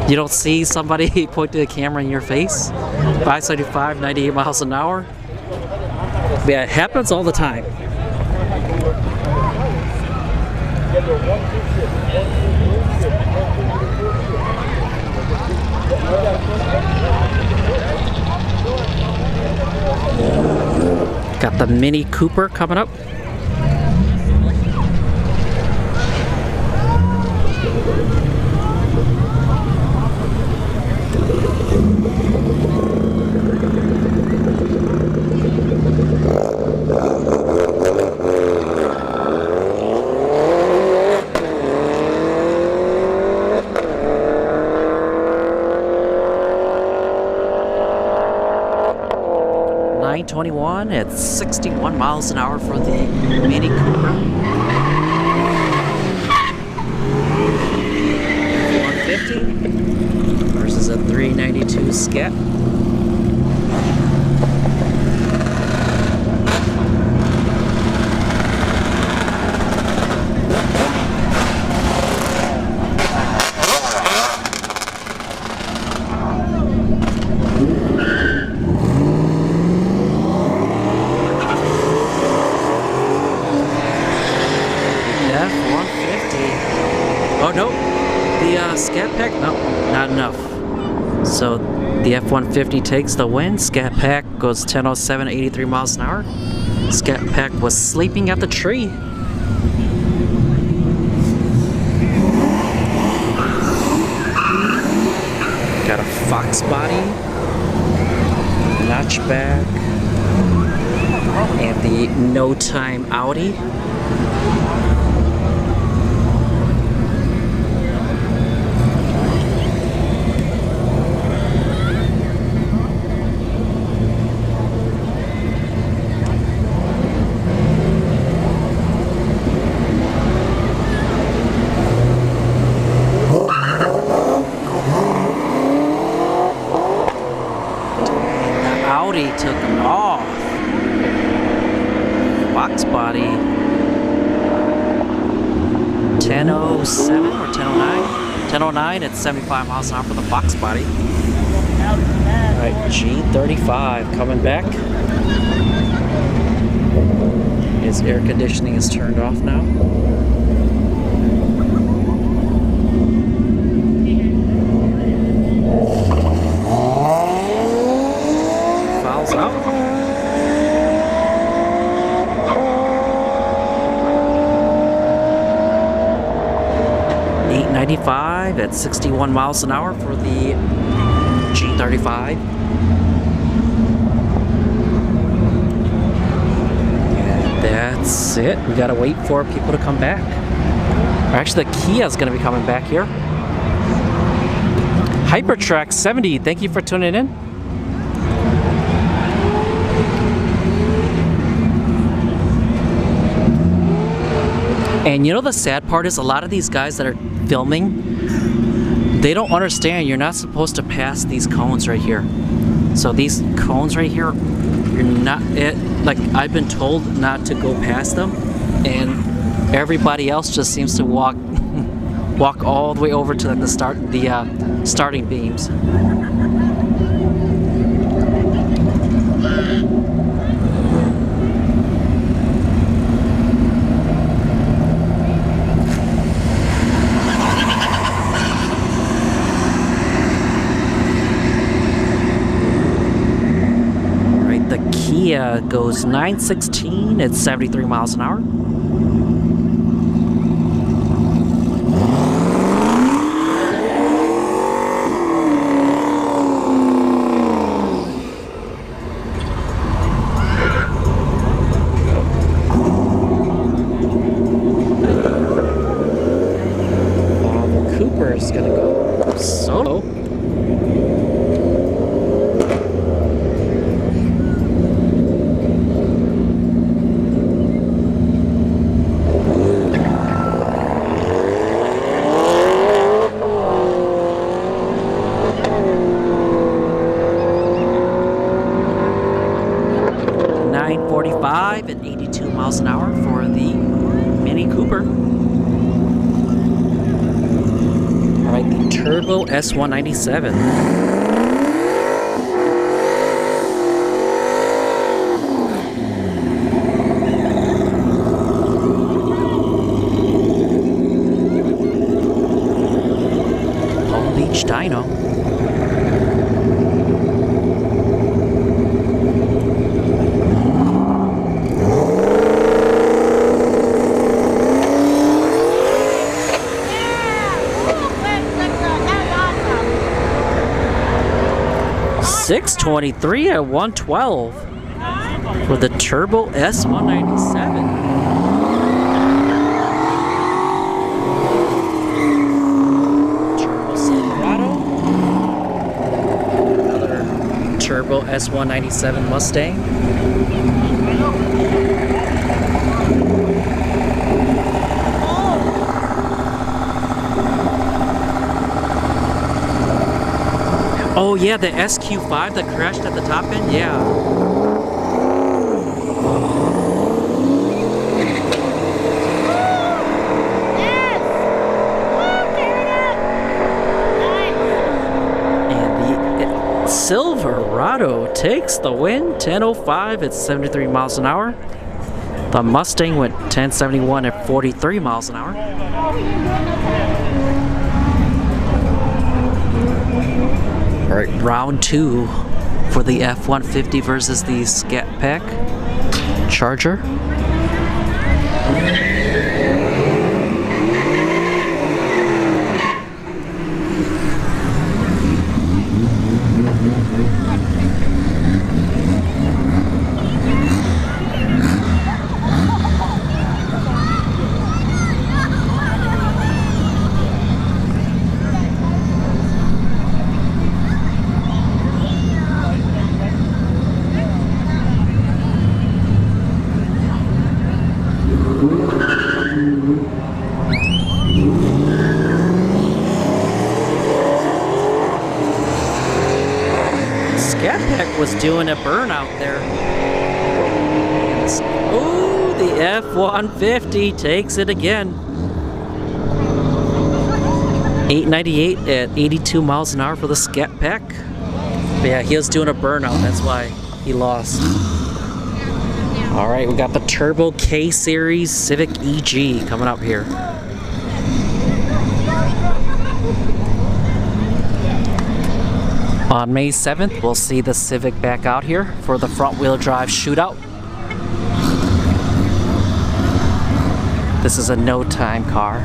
you don't see somebody point the camera in your face. 575, 98 miles an hour. Yeah, it happens all the time. Got the Mini Cooper coming up. .921 at 61 miles an hour for the Mini Cooper. 150 versus a 392 Scat. Oh no, the Scat Pack, no, not enough. So the F-150 takes the win. Scat Pack goes 1007, 83 miles an hour. Scat Pack was sleeping at the tree. Got a Fox body, notchback, and the No Time Audi. Audi took him off. Fox body. 1007 or 1009? 1009 at 75 miles an hour for the Fox body. Alright, G35 coming back. Is His air conditioning is turned off now. Fouls out. .895 at 61 miles an hour for the G35. That's it. We gotta wait for people to come back. Or actually, the Kia's gonna be coming back here. Hypertrack 70, thank you for tuning in. And you know the sad part is a lot of these guys that are filming, they don't understand you're not supposed to pass these cones right here. So these cones right here, you're not, like I've been told not to go past them, and everybody else just seems to walk all the way over to the starting beams. Kia goes 916 at 73 miles an hour. Cooper is gonna go solo. .45 at 82 miles an hour for the Mini Cooper. Alright, the Turbo S197. Palm Beach Dyno. .623 at 112 for the Turbo S197. Turbo Silverado. Another Turbo S197 Mustang. Oh yeah, the SQ5 that crashed at the top end, yeah. And the Silverado takes the win, 10:05 at 73 miles an hour. The Mustang went 10:71 at 43 miles an hour. All right, round two for the F-150 versus the Scat Pack Charger. Scat Pack was doing a burnout there. Ooh, the F-150 takes it again. 898 at 82 miles an hour for the Scat Pack. But yeah, he was doing a burnout, that's why he lost. All right, we got the Turbo K Series Civic EG coming up here. On May 7th, we'll see the Civic back out here for the front-wheel drive shootout. This is a no-time car.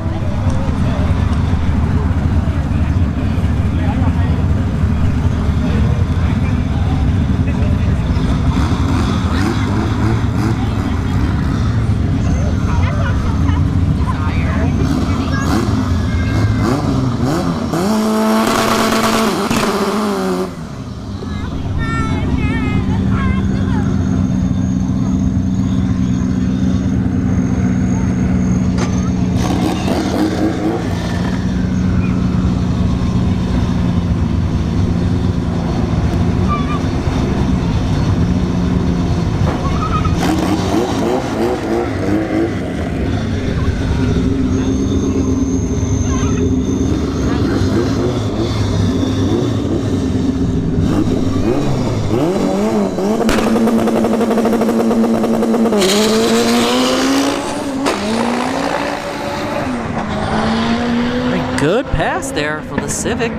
Good pass there for the Civic.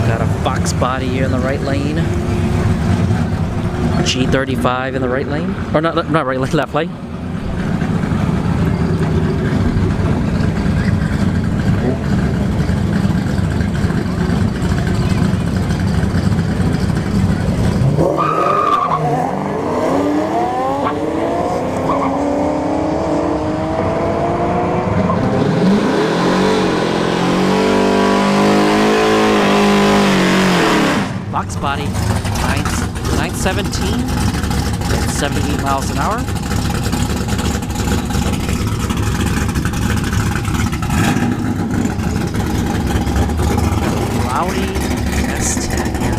Got a Fox body here in the right lane. G35 in the right lane. Or not right lane, left lane. Fox body, 917, 78 miles an hour. Audi S10 here.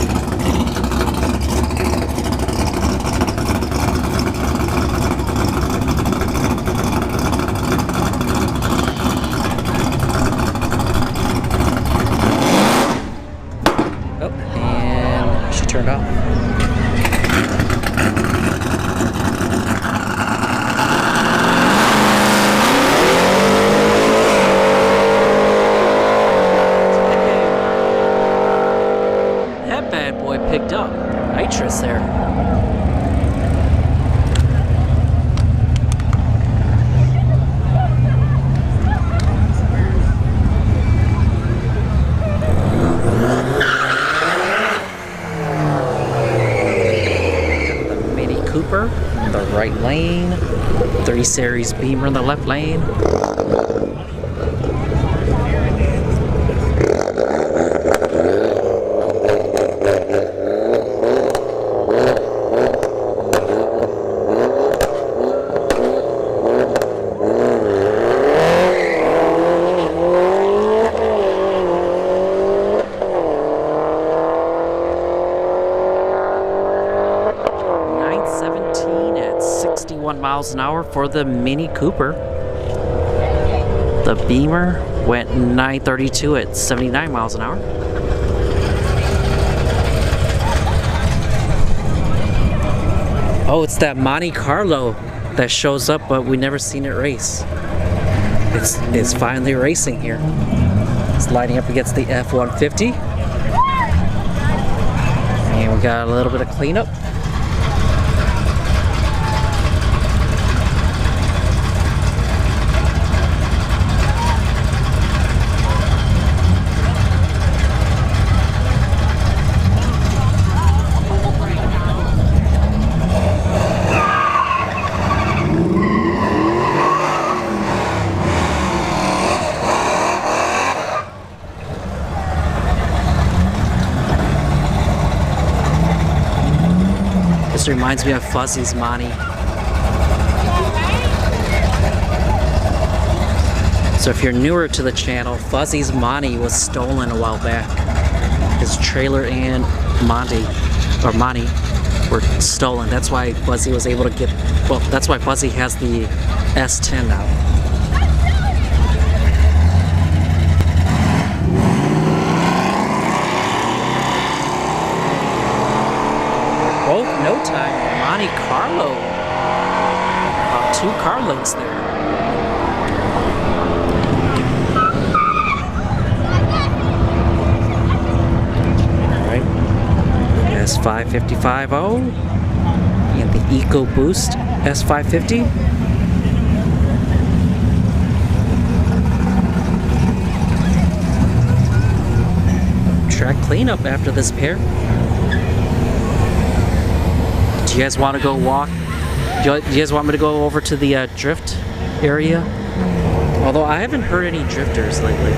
Oh, and she turned off. That bad boy picked up Nitrous there. Cooper in the right lane, 3 Series Beamer in the left lane. At 61 miles an hour for the Mini Cooper. The Beamer went 932 at 79 miles an hour. Oh, it's that Monte Carlo that shows up, but we never seen it race. It's finally racing here. It's lining up against the F-150. And we got a little bit of cleanup. This reminds me of Fuzzy's Monty. So if you're newer to the channel, Fuzzy's Monty was stolen a while back. His trailer and Monty. were stolen. That's why Fuzzy was able to get, well, that's why Fuzzy has the S10 now. Both no time, Monte Carlo. About 2 car lengths there. Alright. S550 and the EcoBoost S550. Track cleanup after this pair. Do you guys want to go walk? Do you guys want me to go over to the drift area? Although I haven't heard any drifters lately.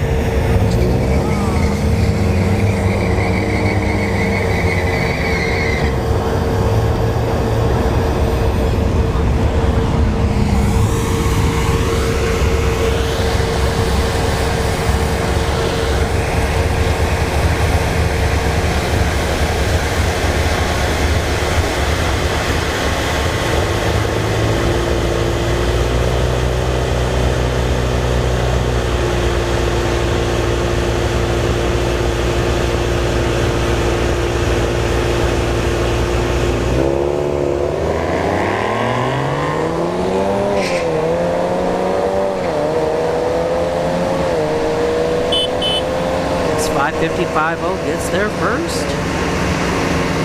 Gets there first.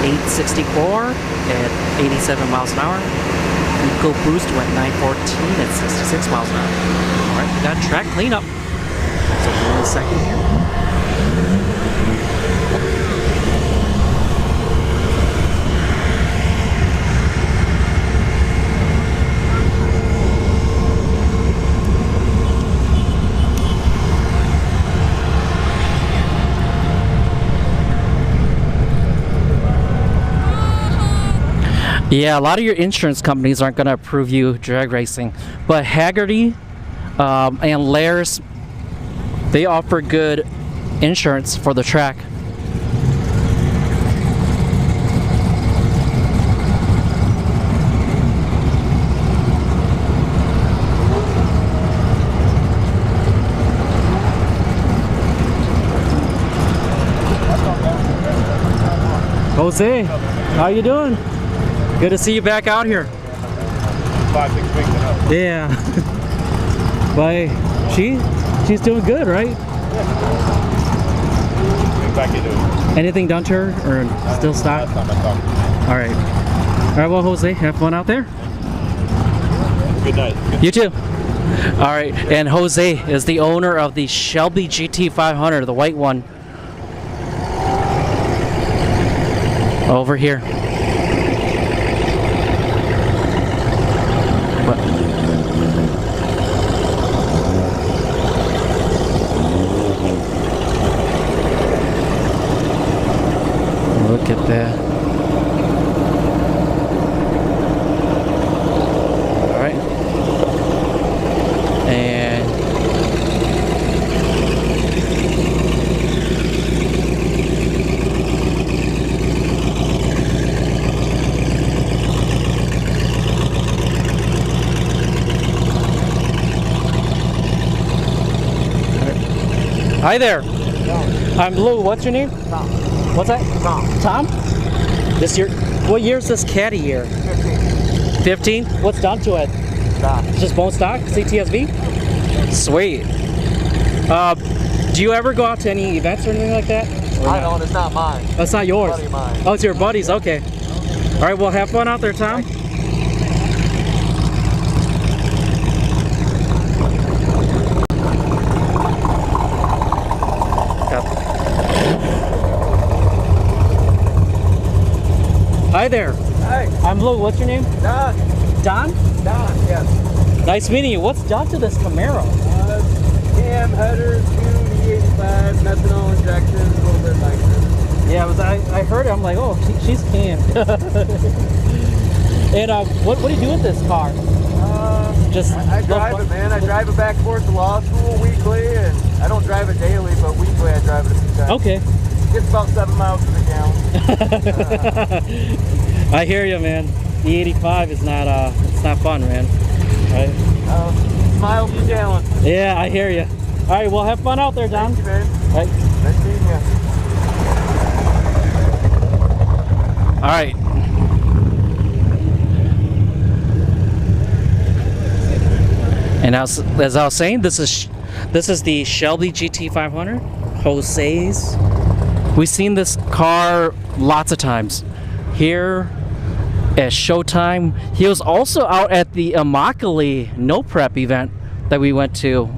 864 at 87 miles an hour. EcoBoost went 914 at 66 miles an hour. Alright, we got track cleanup. So give me a second here. Yeah, a lot of your insurance companies aren't going to approve you drag racing, but Haggerty and Lair's, they offer good insurance for the track. Jose, how you doing? Good to see you back out here. 5, 6 weeks and up. Yeah. But she's doing good, right? Yeah. Back into it. Anything done to her or still stock? Last time I talked. All right. All right, well, Jose, have fun out there. Good night. You too. All right, and Jose is the owner of the Shelby GT500, the white one. Over here. Look at that. All right. And hi there. I'm Blue. What's your name? Tom. What's that? Tom. Tom? This year? What year is this caddy year? 15? What's done to it? Stock. It's just bone stock? CTSV? Sweet. Do you ever go out to any events or anything like that? Or I no? don't. It's not mine. That's not yours? Buddy of mine. Oh, it's your buddies. Okay. All right, well, have fun out there, Tom. Hi there. Hey, I'm Blue. What's your name? Don. Don? Don, yes. Nice meeting you. What's done to this Camaro? Cam, headers, E85, methanol injection, a little bit nicer. Yeah, I heard it. I'm like, oh, she's Cam. And what do you do with this car? I drive it, man. I drive it back and forth to law school weekly, and I don't drive it daily, but weekly I drive it a few times. Okay. Gets about 7 miles to the gallon. I hear you, man. E85 is not it's not fun, man. Right? Miles per gallon. Yeah, I hear you. All right, well, have fun out there, Don. Thank you, man. Right. Nice meeting you. All right. And as I was saying, this is the Shelby GT500, Jose's. We've seen this car lots of times here at Showtime. He was also out at the Immokalee No Prep event that we went to.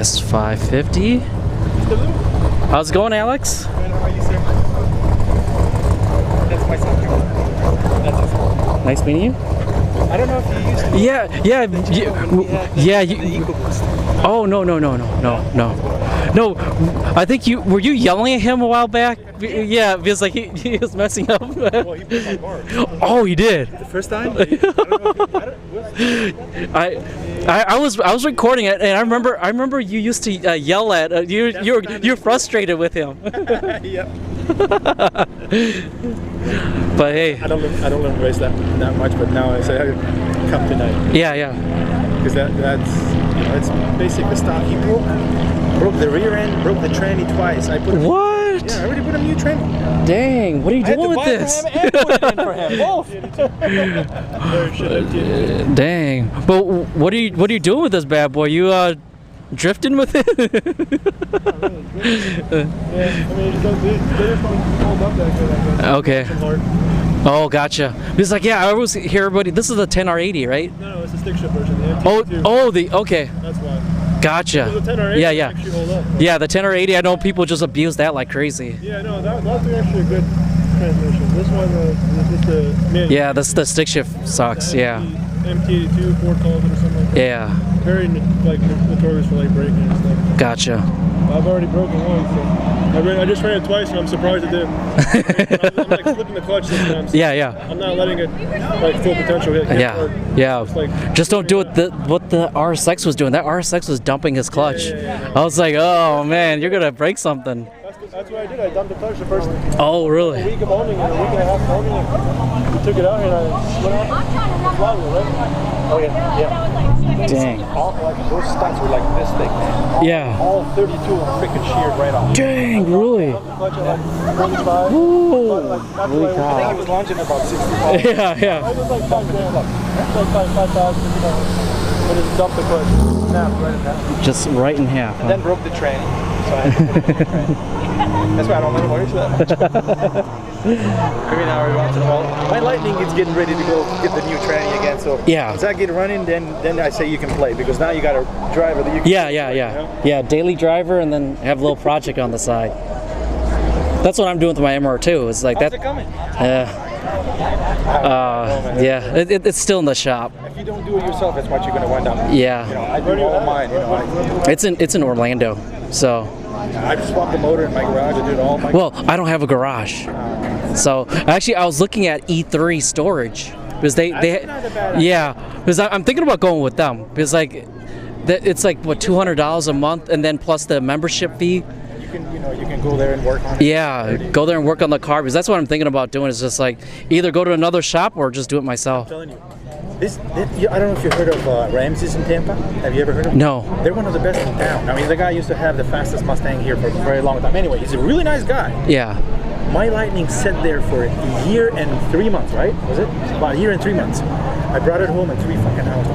S550. How's it going, Alex? That's my son. That's his son. Nice meeting you. I don't know if you used to. Yeah. Oh no. No, I think were you yelling at him a while back? Yeah, because like he was messing up. Well, he put my bar. Oh, he did. The first time? I was recording it, and I remember you used to yell at you're frustrated with him. Yep. But hey, I don't learn race that much, but now I say come tonight. Yeah. Because that's it's basically stock. He broke the rear end, broke the tranny twice. I put what? Yeah, I already put a new tranny. Dang, what are you doing with this? I had to buy for him and put it in for him. Both. Dang. But what are you doing with this bad boy? You drifting with it? Yeah, I mean, they just don't hold up that good, I guess. Okay. Oh, gotcha. Because like, yeah, I always hear everybody. This is the 10R80, right? No, it's a stick shift version. The okay. That's why. Gotcha. The 10R80 Yeah. actually hold up. Yeah, the 10R80. I know people just abuse that like crazy. Yeah, no, that's actually a good transmission. This one, this is the manual. Yeah, the stick shift sucks. Yeah. MT82, Ford calls it or something like that. Yeah. Very notorious for like braking and stuff. Gotcha. I've already broken one, so I just ran it twice, and I'm surprised it did. I'm like flipping the clutch sometimes. Yeah. I'm not letting it like full potential hit. Yeah. It's like, Just don't do what the RSX was doing. That RSX was dumping his clutch. Yeah. I was like, oh man, you're gonna break something. That's what I did. I dumped the clutch the first Oh really? week of owning it, a week and a half of owning it. We took it out here and I went out. Flywheel, right? Oh yeah. Dang. All like those studs were like this thick. Yeah. All 32 are freaking sheared right off. Dang, really? Clutch at like 45. Ooh. But like, I think he was launching about 65. Yeah. I was like 5 grand. Like 5,000. But it dumped the clutch. Snapped right in half. Just right in half. And then broke the tranny. So I had to put it in the tranny. That's why I don't let him worry that much. Every now and once in a while. My Lightning is getting ready to go get the new tranny again. So Yeah. once I get running, then I say you can play. Because now you got a driver that you can Yeah. play, you know? Yeah, daily driver and then have a little project on the side. That's what I'm doing with my MR2. It's like How's that. it coming? It's still in the shop. If you don't do it yourself, that's what you're going to wind up. Yeah. You know, I do all mine. You know, It's in Orlando, so. I swapped the motor in my garage. I did all my. Well, I don't have a garage, so actually I was looking at E3 storage because they not a bad idea. yeah, because I'm thinking about going with them because like it's like what $200 a month and then plus the membership fee. You can go there and work on it. Yeah, go there and work on the car because that's what I'm thinking about doing. Is just like either go to another shop or just do it myself. I'm telling you. I don't know if you've heard of Ramses in Tampa. Have you ever heard of him? No. They're one of the best in town. I mean, the guy used to have the fastest Mustang here for a very long time. Anyway, he's a really nice guy. Yeah. My Lightning sat there for a year and 3 months, right? Was it? About a year and 3 months. I brought it home in 3 fucking hours.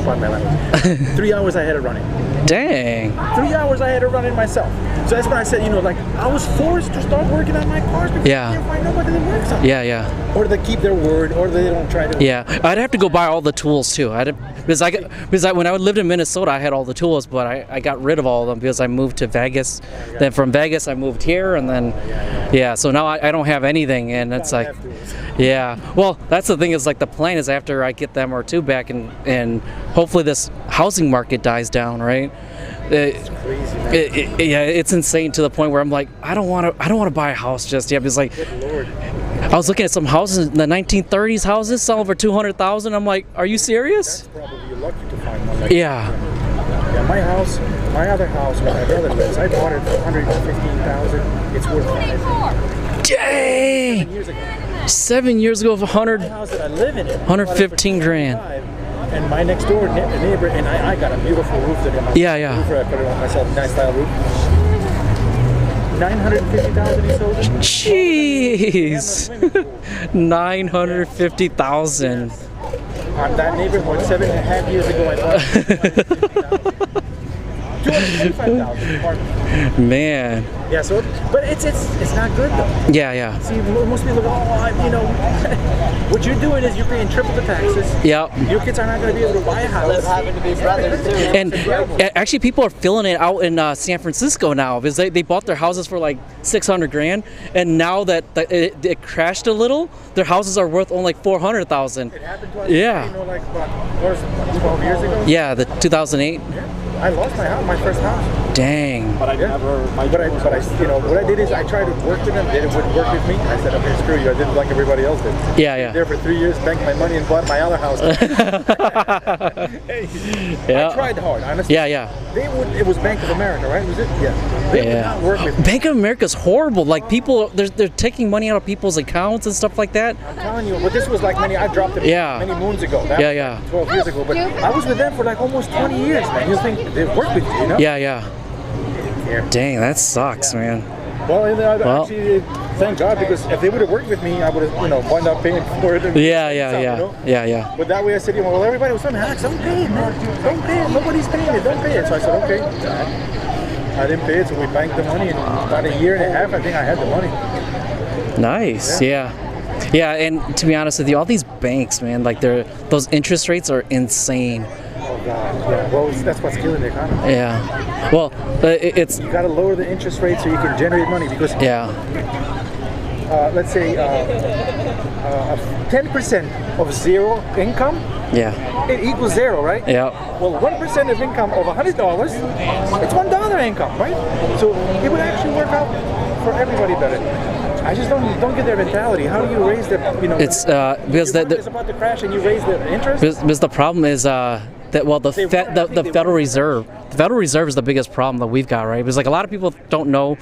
Pardon my language. 3 hours I had it running. Dang. 3 hours I had it running myself. So that's when I said, like, I was forced to start working on my cars because I can't find nobody that works on it. Yeah. Or they keep their word, or they don't try to. Yeah, I'd have to go buy all the tools too. Because when I lived in Minnesota, I had all the tools, but I got rid of all of them because I moved to Vegas. Then from Vegas, I moved here, and then so now I don't have anything, and it's like, Yeah. Well, that's the thing is like the plan is after I get them or two back and hopefully this housing market dies down, right? It's crazy, man. Yeah, it's insane to the point where I'm like, I don't want to buy a house just yet. It's like, Good Lord. I was looking at some houses in the 1930s houses selling for 200,000. I'm like, are you serious? That's probably you're lucky to find one like Yeah. that. Yeah, my house, my other house where my brother lives, I bought it for $115,000. It's worth $5 Dang! years ago. 7 years ago, for The 100. house that I live in, 115 grand. And my next door neighbor and I got a beautiful roof that I Yeah. roofer, I put it on myself, nice style roof. 950,000 he sold it. Jeez. 950,000. On that neighborhood 7.5 years ago I bought it. 225,000 apartment. Man. Yeah, so but it's not good though. Yeah. See, most people go, what you're doing is you're paying triple the taxes. Yep. Your kids are not going to be able to buy a house. And actually, people are feeling it out in San Francisco now because they bought their houses for like 600 grand, and now that it crashed a little, their houses are worth only like 400,000. It happened to us, Yeah. like about 12 years ago. Yeah, the 2008. I lost my house, my first house. Dang. But I never. But I, what I did is I tried to work with them. They wouldn't work with me. I said, okay, screw you. I did like everybody else did. Yeah. There for 3 years, banked my money and bought my other house. I Yeah. tried hard, honestly. Yeah. It was Bank of America, right? Was it? Yeah. They would not work with me. Bank of America's horrible. Like people, they're taking money out of people's accounts and stuff like that. I'm telling you, but this was like I dropped it many moons ago. That Yeah. was 12 years ago. But I was with them for like almost 20 years, man. You think they work with you, you know? Yeah. Yeah. Dang, that sucks, man. Well, actually, thank God, because if they would have worked with me, I would have, wound up paying for it. Yeah. But that way I said, well, everybody was saying, Alex, don't pay it, man. Don't pay it. Nobody's paying it. Don't pay it. So I said, okay. I didn't pay it, so we banked the money, and about a year and a half, I think I had the money. Nice. Yeah, and to be honest with you, all these banks, man, like those interest rates are insane. Oh God, yeah. Well, that's what's killing the economy. Yeah. Well, it's You got to lower the interest rate so you can generate money because let's say 10% of zero income, it equals zero, right? Yeah. Well, 1% of income of $100, it's $1 income, right? So it would actually work out for everybody better. I just don't get their mentality. How do you raise the It's because it's about to crash and you raise the interest? because the problem is the Federal Reserve. The Federal Reserve is the biggest problem that we've got, right? Because like a lot of people don't know,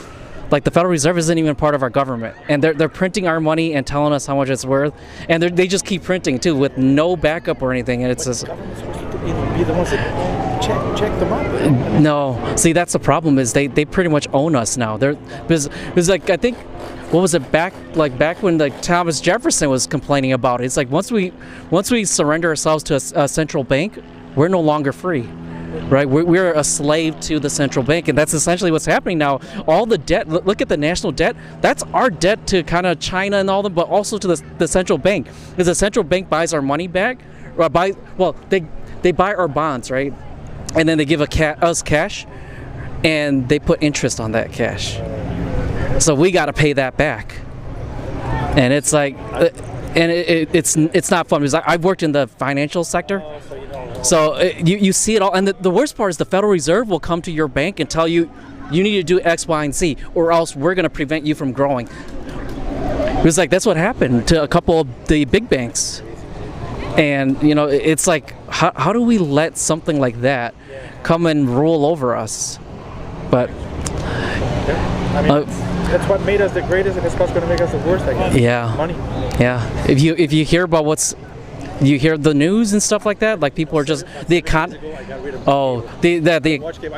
like the Federal Reserve isn't even part of our government, and they're printing our money and telling us how much it's worth, and they just keep printing too with no backup or anything, and it's just. The government's supposed to be the ones that check them out. No, see that's the problem is they pretty much own us now. Because like I think. What was it back when like Thomas Jefferson was complaining about it? It's like once we surrender ourselves to a central bank, we're no longer free, right? We're a slave to the central bank, and that's essentially what's happening now. All the debt, look at the national debt. That's our debt to kind of China and all them, but also to the central bank, because the central bank buys our money back. They buy our bonds, right? And then they give us cash, and they put interest on that cash. So we got to pay that back, and it's like, and it's not fun because I've worked in the financial sector, so you see it all. And the worst part is the Federal Reserve will come to your bank and tell you need to do X, Y, and Z, or else we're going to prevent you from growing. It was like that's what happened to a couple of the big banks, and it's like how do we let something like that come and rule over us? But. I mean, that's what made us the greatest, and it's what's going to make us the worst, I guess. Yeah. Money. Yeah. If you hear about you hear the news and stuff like that, like people are just the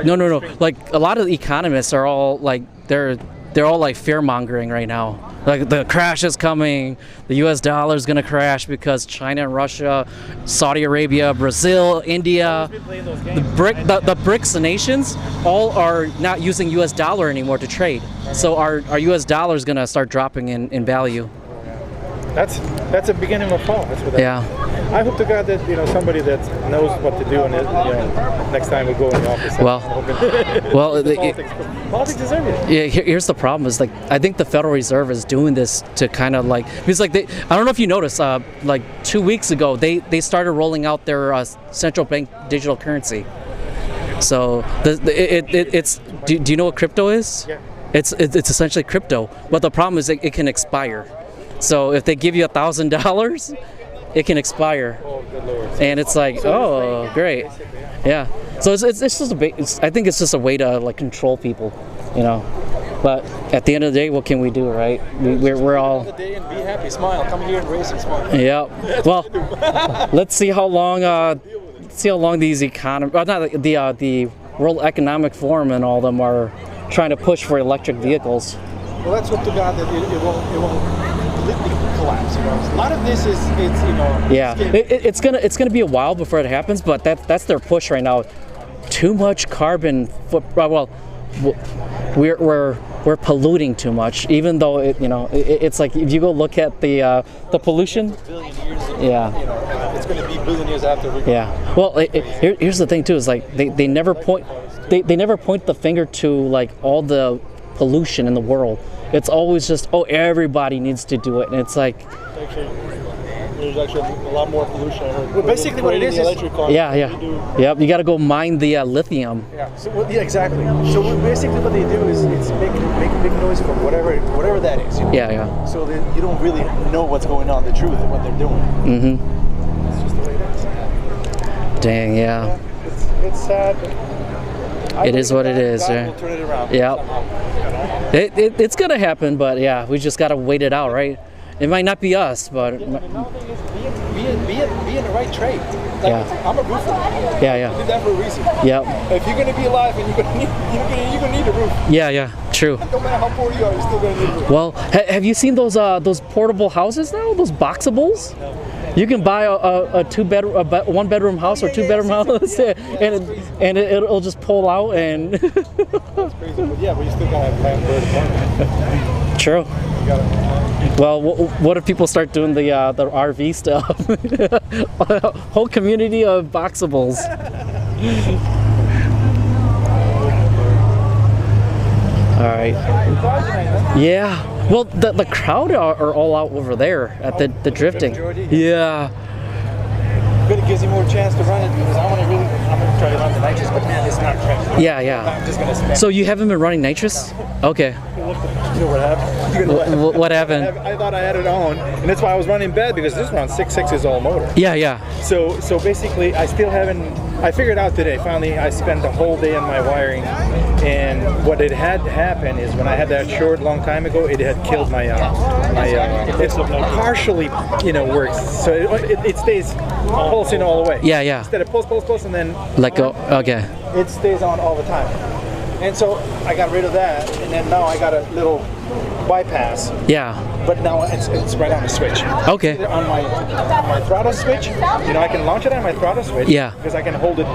no. Like a lot of the economists are all like they're all like fear mongering right now. Like the crash is coming, the U.S. dollar is gonna crash because China and Russia, Saudi Arabia, Brazil, India, the BRICS nations all are not using U.S. dollar anymore to trade. So our U.S. dollar is gonna start dropping in value. that's a beginning of a fall. That's what that Yeah. is. I hope to God that somebody that knows what to do and next time we go in the office. Well, well, politics is everything. yeah. Here's the problem: is like I think the Federal Reserve is doing this to kind of like because like I don't know if you noticed, like 2 weeks ago they started rolling out their central bank digital currency. So it's do you know what crypto is? Yeah. It's essentially crypto, but the problem is it can expire. So if they give you $1,000, it can expire. Oh, good Lord. And it's like, oh, great, yeah. So it's just I think it's just a way to like control people, But at the end of the day, what can we do, right? We're all. The day and be happy, smile. Come here and race and smile. Yeah. Well, let's see how long. These the World Economic Forum and all of them are trying to push for electric vehicles. Well, let's hope to God that it won't completely collapse. A lot of this is Yeah, it's gonna be a while before it happens, but that's their push right now. Too much carbon well, we're polluting too much, even though it's like if you go look at the pollution. billion years. Yeah. It's going to be a billion years after. Yeah. Well, here's the thing too: is like they never point the finger to like all the pollution in the world. It's always just everybody needs to do it, and it's like. There's actually a lot more pollution. I heard. Well, basically, what it is electric cars. Yeah. Yep. You got to go mine the lithium. Yeah. So exactly. So basically, what they do is make a big noise for whatever that is. Yeah. So that you don't really know what's going on, the truth of what they're doing. Mm-hmm. It's just the way it is. Dang. Yeah. It's sad. It is what it is. God Yeah. will turn it around. Yep. It's gonna happen, but yeah, we just gotta wait it out, right? It might not be us, but The thing is, be in the right trade. Like, Yeah. I'm a roofer. Yeah. I did that for a reason. Yep. If you're gonna be alive and you're gonna need a roof. Yeah. True. No matter how poor you are, you're still gonna need a roof. Well, have you seen those portable houses now? Those boxables? You can buy a one bedroom house or 2 bedroom house, and it'll just pull out and. That's crazy, but yeah, but you still gotta have land for the apartment. True. You gotta. Well, what if people start doing the RV stuff? A whole community of boxables. All right. Yeah. Well, the crowd are all out over there at the drifting. Yeah. But it gives you more chance to run it because I'm gonna try to run the nitrous, but man, it's not correct. Yeah. I'm just gonna spend. So you haven't been running nitrous? Okay. You know what happened? What happened? I thought I had it on, and that's why I was running bad because this one's 6.6 is all motor. Yeah. So basically, I still haven't. I figured out today. Finally, I spent the whole day on my wiring, and what it had to happen is when I had that short long time ago, it had killed my it partially works, so it stays pulsing all the way. Yeah. Instead of pulse, and then Let go. Okay. it stays on all the time. And so I got rid of that, and then now I got a little bypass. Yeah. But now it's right on the switch. Okay. Either on my throttle switch, I can launch it on my throttle switch. Yeah. Because I can hold it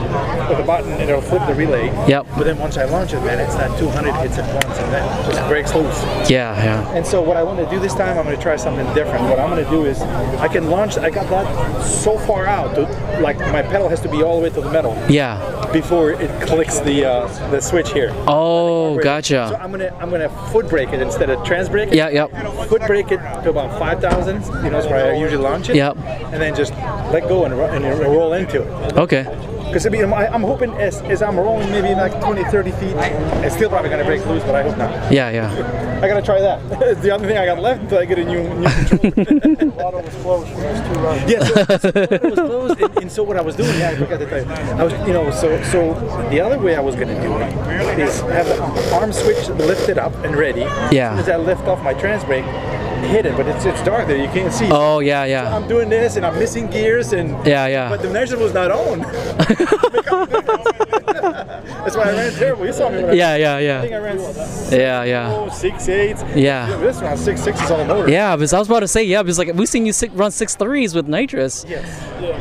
with a button and it'll flip the relay. Yep. But then once I launch it, man, it's that 200 hits at once and then it just breaks loose. Yeah. And so what I want to do this time, I'm going to try something different. What I'm going to do is I can launch. I got that so far out, like my pedal has to be all the way to the metal. Yeah. Before it clicks the switch here. Oh, So gotcha. I'm gonna foot brake it insteed of trans brake it. Yeah. Yep. Foot brake it to about 5,000. That's where I usually launch it. Yep. And then just let go and roll into it. Okay. Because I'm hoping as I'm rolling maybe like 20, 30 feet, it's still probably gonna break loose, but I hope not. Yeah. I gotta try that. It's the only thing I got left until I get a new controller. The water was closed for those 2 runs. Yeah, so the water was closed, and so what I was doing, I forgot to tell you, I was, so the other way I was gonna do it is have the arm switch lifted up and ready. Yeah. As soon as I lift off my trans brake, hit it, but it's dark there, you can't see. Oh, So yeah. I'm doing this, and I'm missing gears, and Yeah. but the measure was not on. That's why I ran terrible. You saw me when I think I ran Yeah. 6.8. Yeah. This one 6.6 is all motor. Yeah, because I was about to say, because like we've seen you run 6.3s with nitrous. Yes.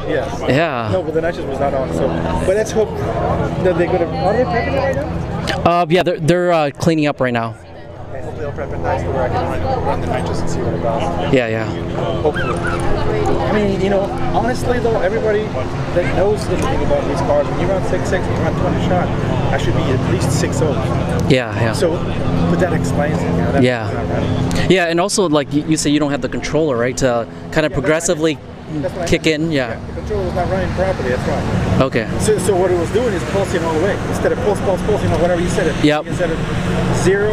Yes. Yeah. No, but the nitrous was not on. So, but let's hope that they're gonna. Are they prepping it right now? Yeah, they're cleaning up right now. I hope they'll prep it nice to where I can run the nitrous and see what it does. Yeah, yeah. Hopefully. I mean, you know, honestly though, everybody that knows anything about these cars, when you run 6.6 and you run 20 shot, I should be at least 6.0. Yeah, yeah. So, but that explains it. You know, that's Yeah. not right. Yeah, and also like you say, you don't have the controller, right, to kind of progressively That's what I kick meant. in. Yeah. The controller was not running properly. That's right. Okay. So what it was doing is pulsing all the way. Instead of pulse, you know, whatever you said it. Yep. Instead of 0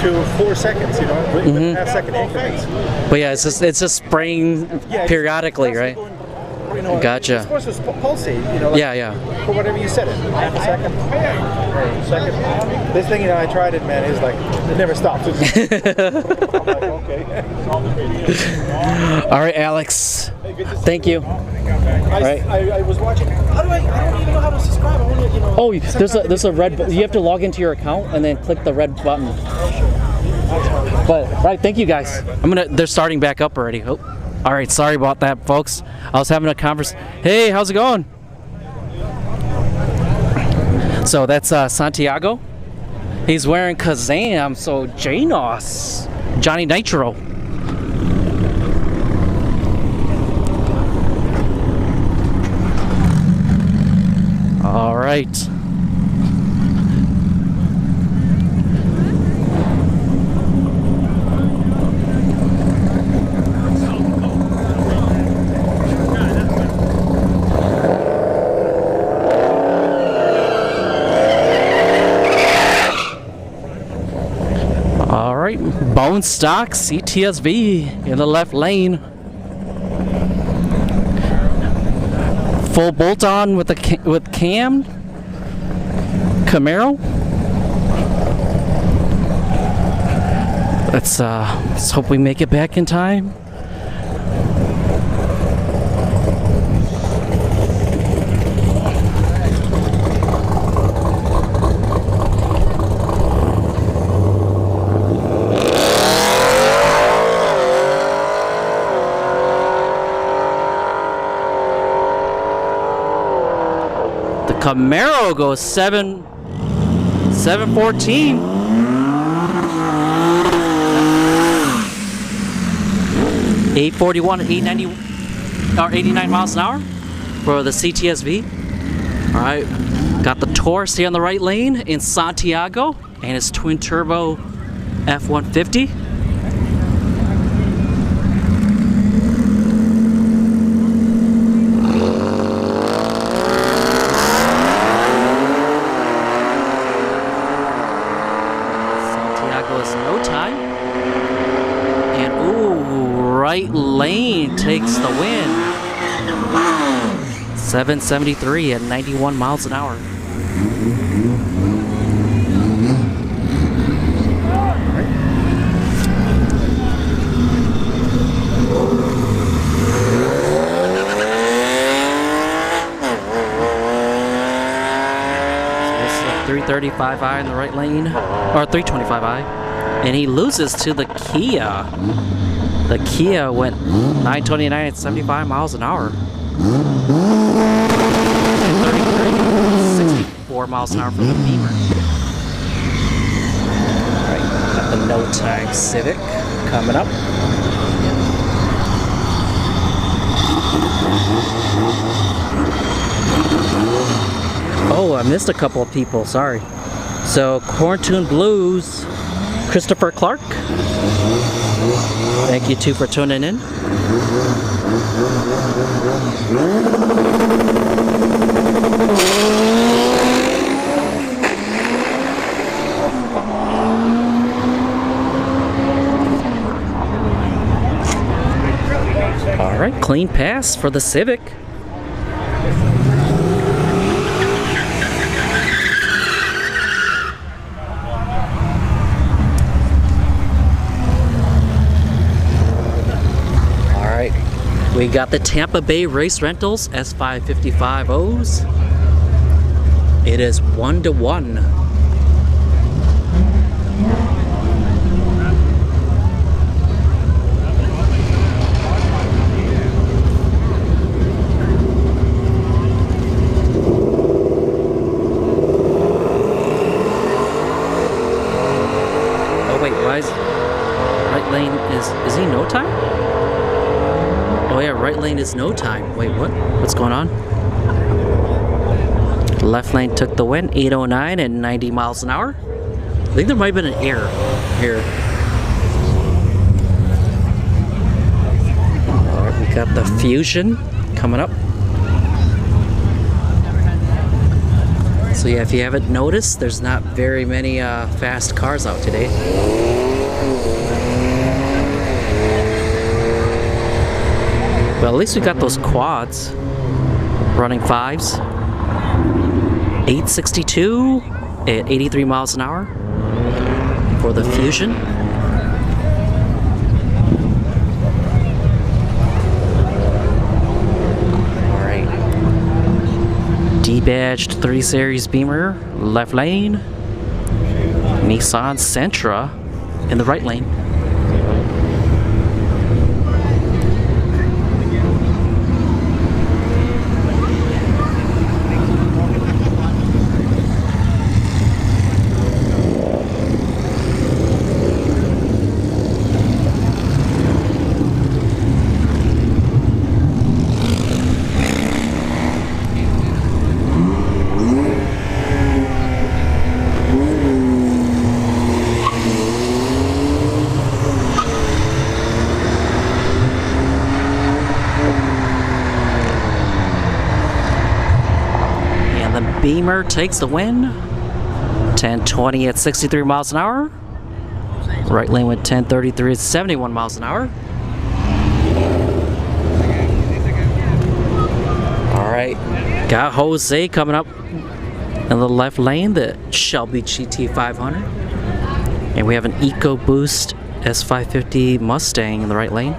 to 4 seconds, you know, with half-second increments. But yeah, it's just spraying Yeah, periodically, right? You know, Gotcha. It's supposed to pulsate, you know, like Yeah, yeah. for whatever you said it, half a second, or a second. This thing, you know, I tried it, man. It's like it never stops. I'm like, okay. All right, Alex. Thank you. Right. I was watching. How do I don't even know how to subscribe. I want to, you know. Oh, there's a red. You have to log into your account and then click the red button. But right, thank you guys. They're starting back up already. Oh. All right, sorry about that, folks. I was having a conversation. Hey, how's it going? So that's Santiago. He's wearing Kazam, so Janos, Johnny Nitro. All right. All right, bone stock CTSV in the left lane. Full bolt on with cam Camaro. Let's hope we make it back in time. Camaro goes 714. 841 at 890 or 89 miles an hour for the CTSV. All right, got the Taurus here on the right lane in Santiago and his twin turbo F-150. Right lane takes the win. 773 at 91 miles an hour. So this is a 335i in the right lane, or 325i, and he loses to the Kia. The Kia went 929 at 75 miles an hour. 64 miles an hour for the Beamer. Alright, got the No Time Civic coming up. Oh, I missed a couple of people, sorry. So, Corntoon Blues, Christopher Clark. Thank you too for tuning in. All right, clean pass for the Civic. We got the Tampa Bay Race Rentals S555Os. It is 1-1. Oh wait, why is Right lane is he no time? Oh yeah, right lane is no time. Wait, what? What's going on? Left lane took the win, 809 at 90 miles an hour. I think there might have been an error here. Alright, we got the Fusion coming up. So yeah, if you haven't noticed, there's not very many fast cars out today. Well, at least we got those quads running 5s. 862 at 83 miles an hour for the Fusion. Alright. D-badged 3 Series Beamer, left lane. Nissan Sentra in the right lane. Beamer takes the win. 1020 at 63 miles an hour. Right lane with 1033 at 71 miles an hour. Alright, got Jose coming up in the left lane, the Shelby GT500. And we have an EcoBoost S550 Mustang in the right lane.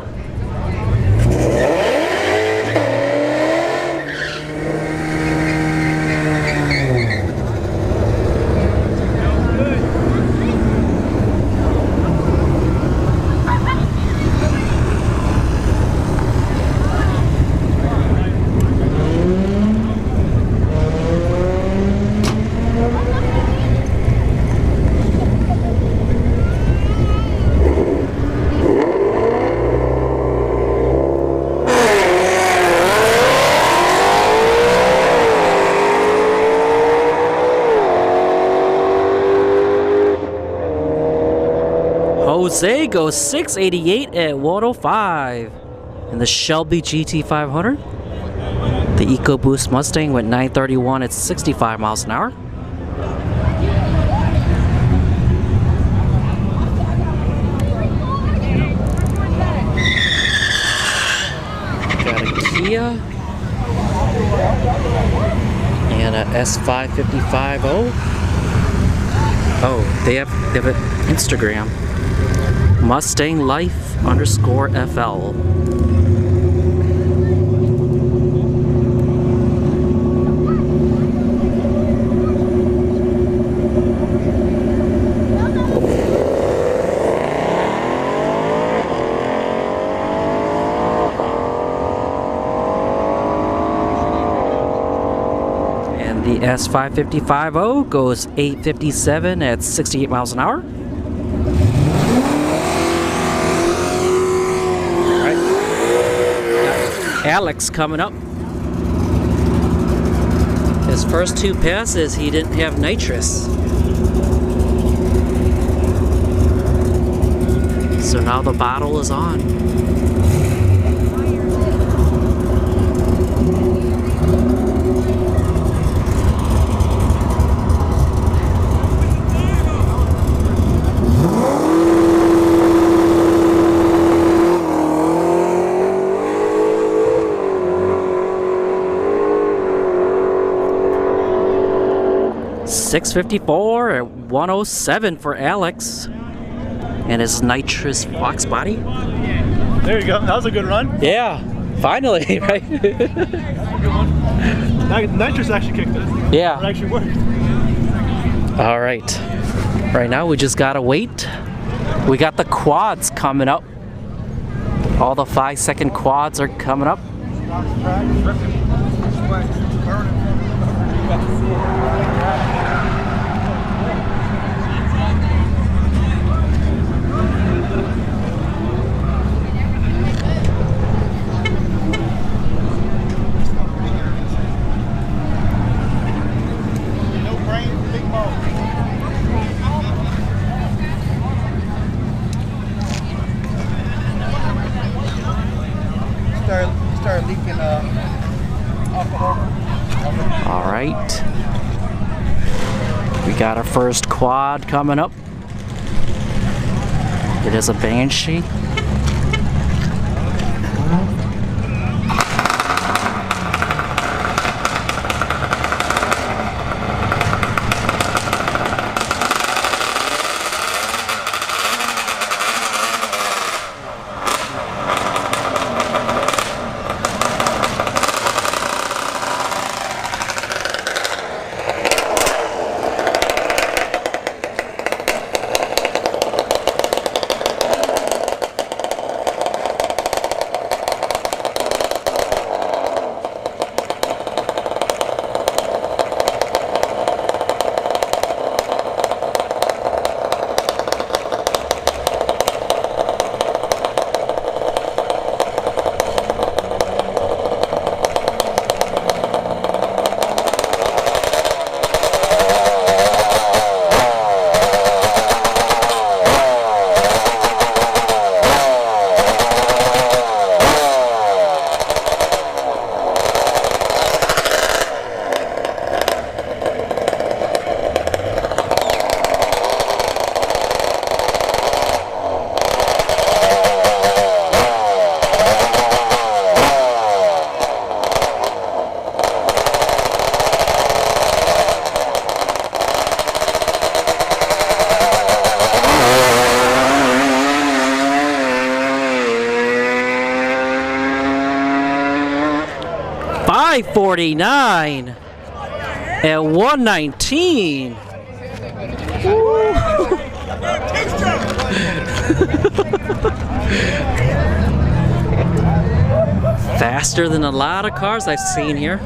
Jose goes 688 at 105 in the Shelby GT500. The EcoBoost Mustang went 931 at 65 miles an hour. Got a Kia and a S550. Oh, they have an Instagram. Mustang Life _FL. And the S550 goes 857 at 68 miles an hour. Alex coming up. His first 2 passes, he didn't have nitrous. So now the bottle is on. .654 at 107 for Alex and his nitrous box body. There you go. That was a good run. Yeah, finally, right? Good one. Nitrous actually kicked it. Yeah. It actually worked. All right. Right now we just gotta wait. We got the quads coming up. All the 5-second quads are coming up. All right. We got our first quad coming up. It is a Banshee. $549 at 119. Faster than a lot of cars I've seen here.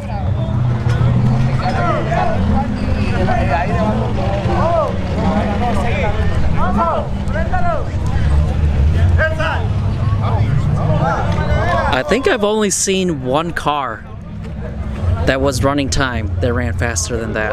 I think I've only seen one car that was running time that ran faster than that.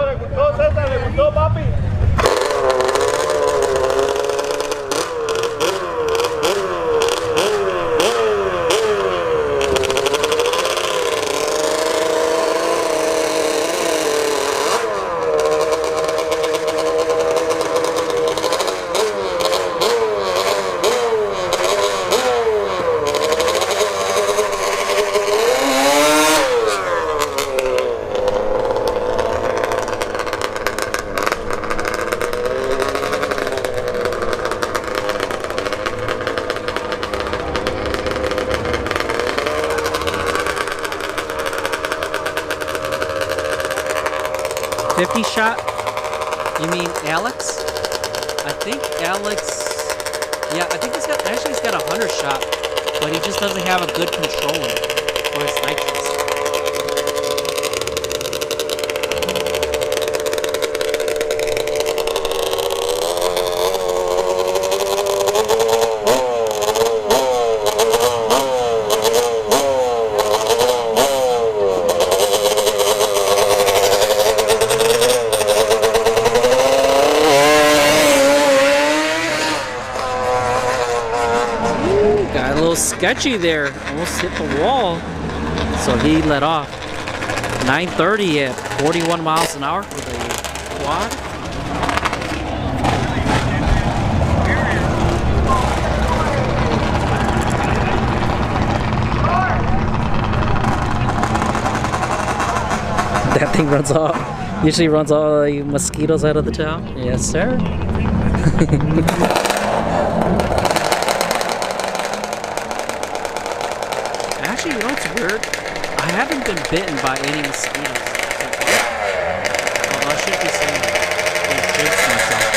$50 shot? You mean Alex? I think Alex, yeah, I think he's got a 100 shot, but he just doesn't have a good controller for his nitrous. Sketchy there, almost hit the wall, so he let off. 930 at 41 miles an hour for the quad. That thing runs off, usually runs all the mosquitoes out of the town. Yes, sir. Actually, you know what's weird? I haven't been bitten by any mosquitoes. Well, I should be saying I jinxed myself.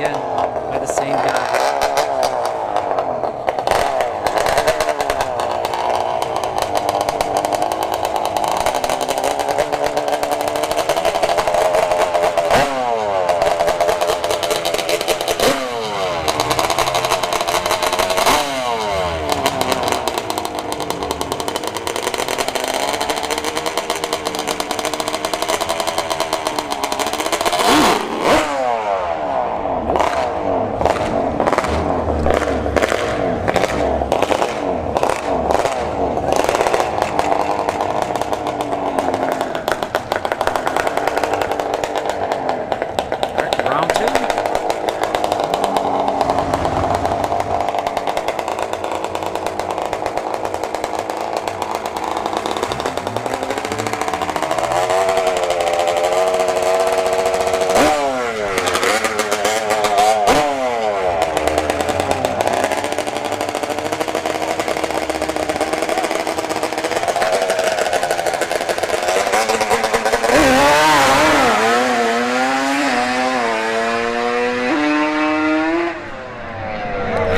again by the same guy. Round two.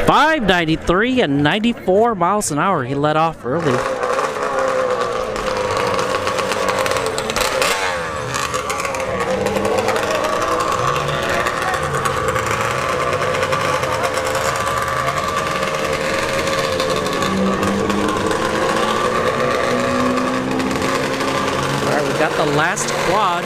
.593 and 94 miles an hour. He let off early. All right, we got the last quad.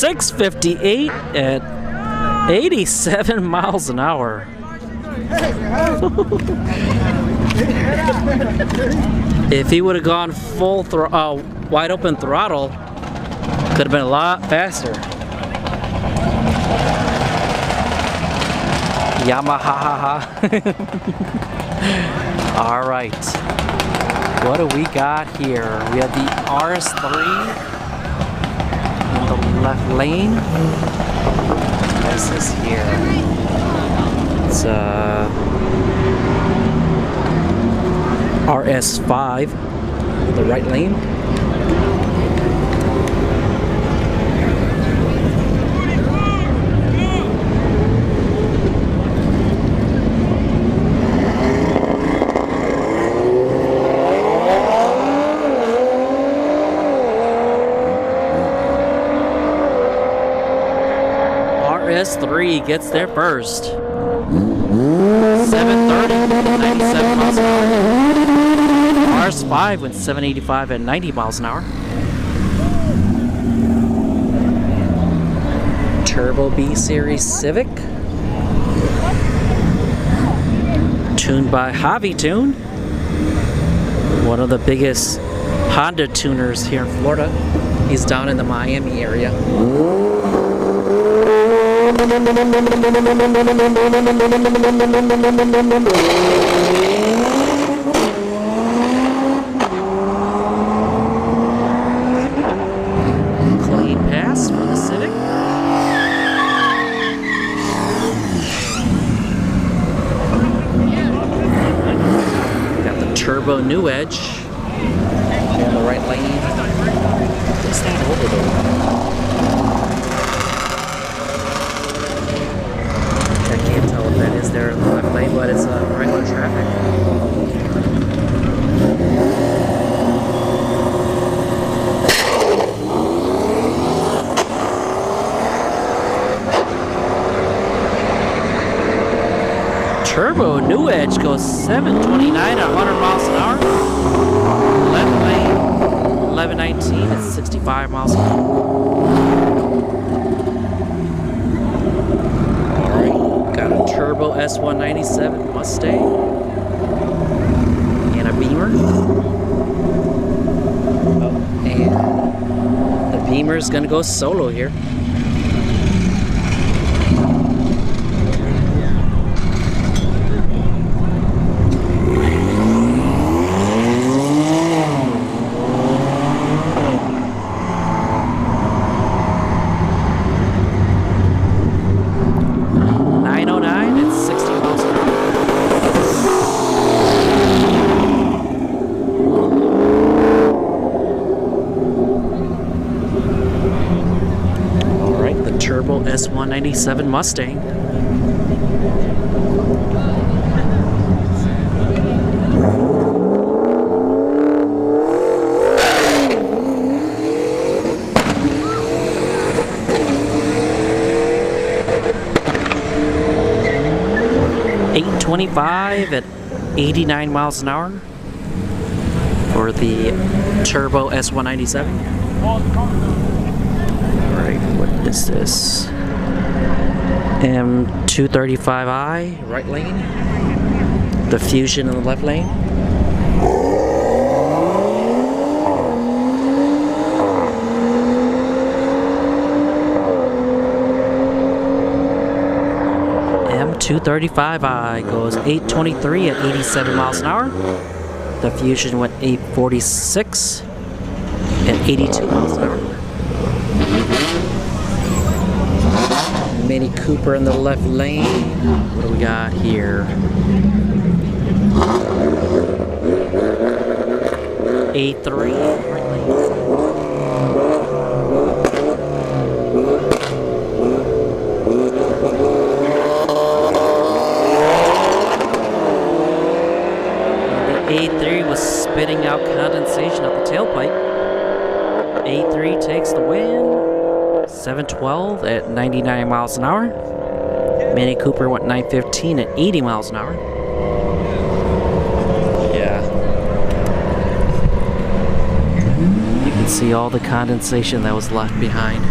.658 at 87 miles an hour. If he would have gone full wide open throttle, could have been a lot faster. Yamaha. All right. What do we got here? We have the RS3 in the left lane. What is this here? It's RS5 in the right lane. RS3 gets there first. 730, 97 miles an hour. RS5 went 785 and 90 miles an hour. Turbo B Series Civic. Tuned by Javi Tune. One of the biggest Honda tuners here in Florida. He's down in the Miami area. Clean pass for the Civic. Got the turbo new edge in the right lane. What's that over there? That is there in the left lane, but it's regular traffic. Turbo New Edge goes 729 at 100 miles an hour. Left lane 1119 at 65 miles an hour. Alright, got a Turbo S197 Mustang and a Beamer. Oh, and the Beamer's gonna go solo here. Turbo S197 Mustang. $825 at 89 miles an hour for the Turbo S197. Alright, what is this? M235i, right lane. The Fusion in the left lane. M235i goes 823 at 87 miles an hour. The Fusion went 846 at 82 miles an hour. Mini Cooper in the left lane. What do we got here? A3 right lane. The A3 was spitting out condensation at the tailpipe. A3 takes the win. 712 at 99 miles an hour. Mini Cooper went 915 at 80 miles an hour. Yeah. You can see all the condensation that was left behind.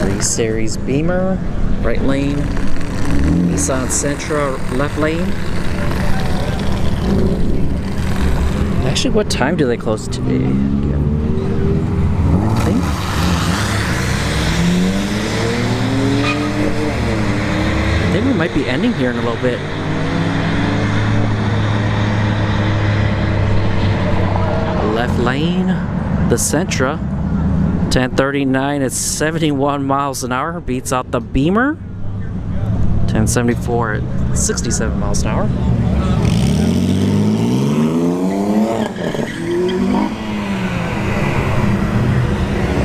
Alright. 3 Series Beamer, right lane. Nissan Sentra, left lane. Actually, what time do they close today? I think we might be ending here in a little bit. Left lane, the Sentra, 1039 at 71 miles an hour, beats out the Beamer. 1074 at 67 miles an hour.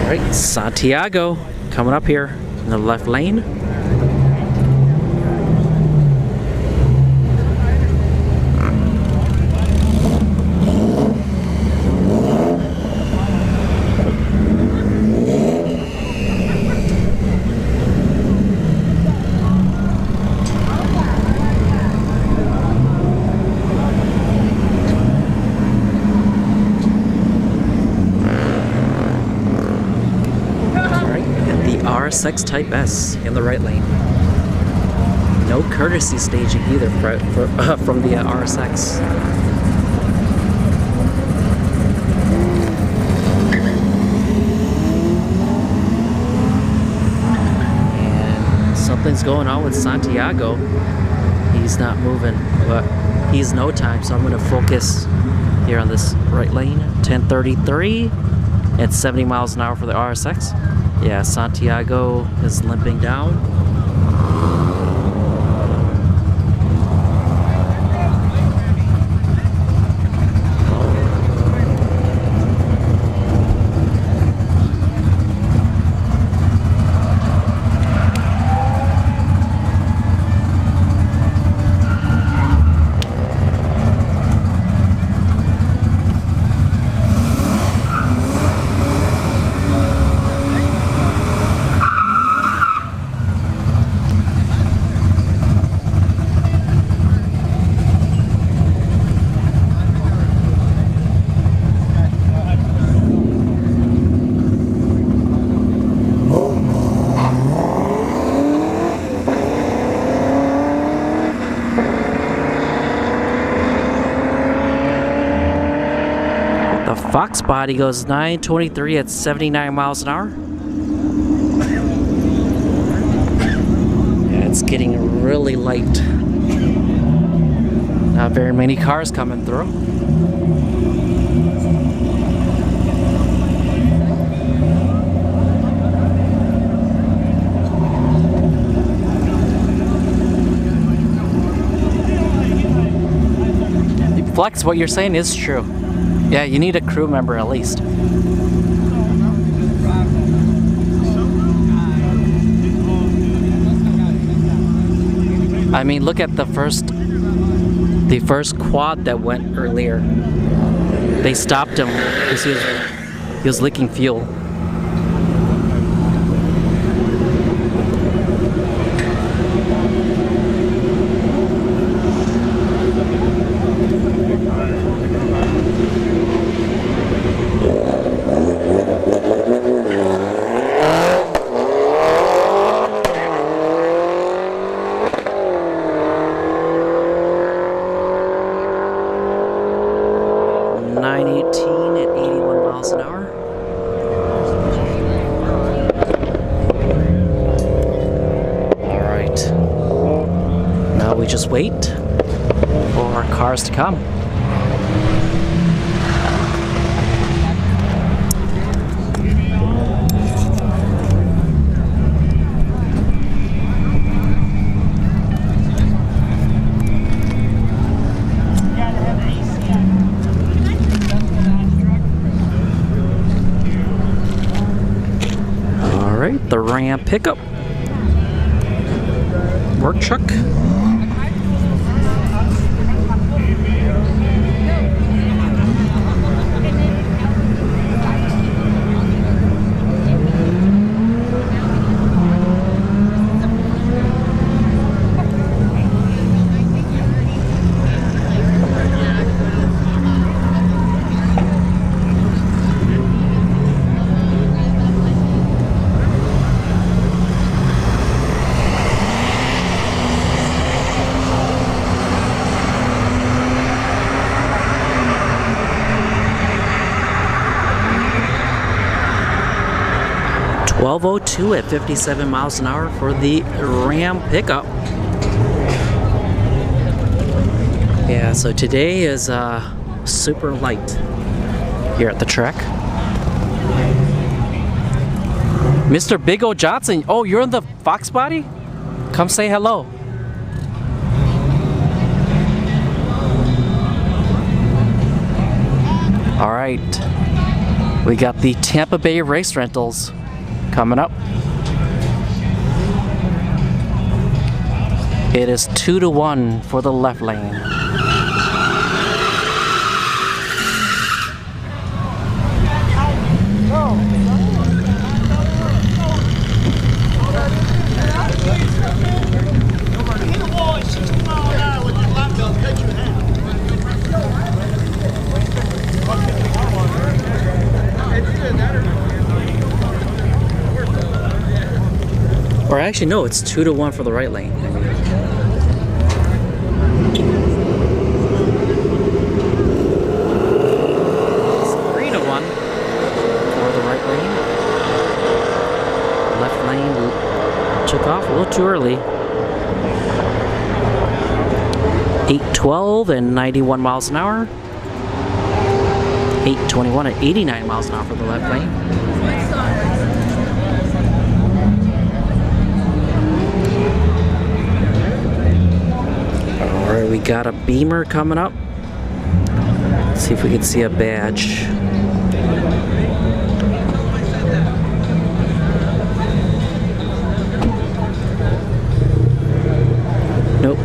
Alright, Santiago coming up here in the left lane. RSX Type S in the right lane. No courtesy staging either from the RSX. And something's going on with Santiago. He's not moving, but he's no time, so I'm going to focus here on this right lane. 1033 at 70 miles an hour for the RSX. Yeah, Santiago is limping down. The Fox body goes 923 at 79 miles an hour. Yeah, it's getting really light. Not very many cars coming through. Flex, what you're saying is true. Yeah, you need a crew member at least. I mean, look at the first quad that went earlier. They stopped him because he was leaking fuel. Just wait for our cars to come. All right, the Ram pickup, work truck. .1202 at 57 miles an hour for the Ram pickup. Yeah, so today is super light here at the track. Mr. Big O Johnson, oh, you're in the Fox body? Come say hello. All right, we got the Tampa Bay Race Rentals coming up. It is 2-1 for the left lane. Or actually, no, it's 2-1 for the right lane. It's 3-1 for the right lane. Left lane took off a little too early. 812 and 91 miles an hour. 821 at 89 miles an hour for the left lane. Alright, we got a Beamer coming up. Let's see if we can see a badge. Nope.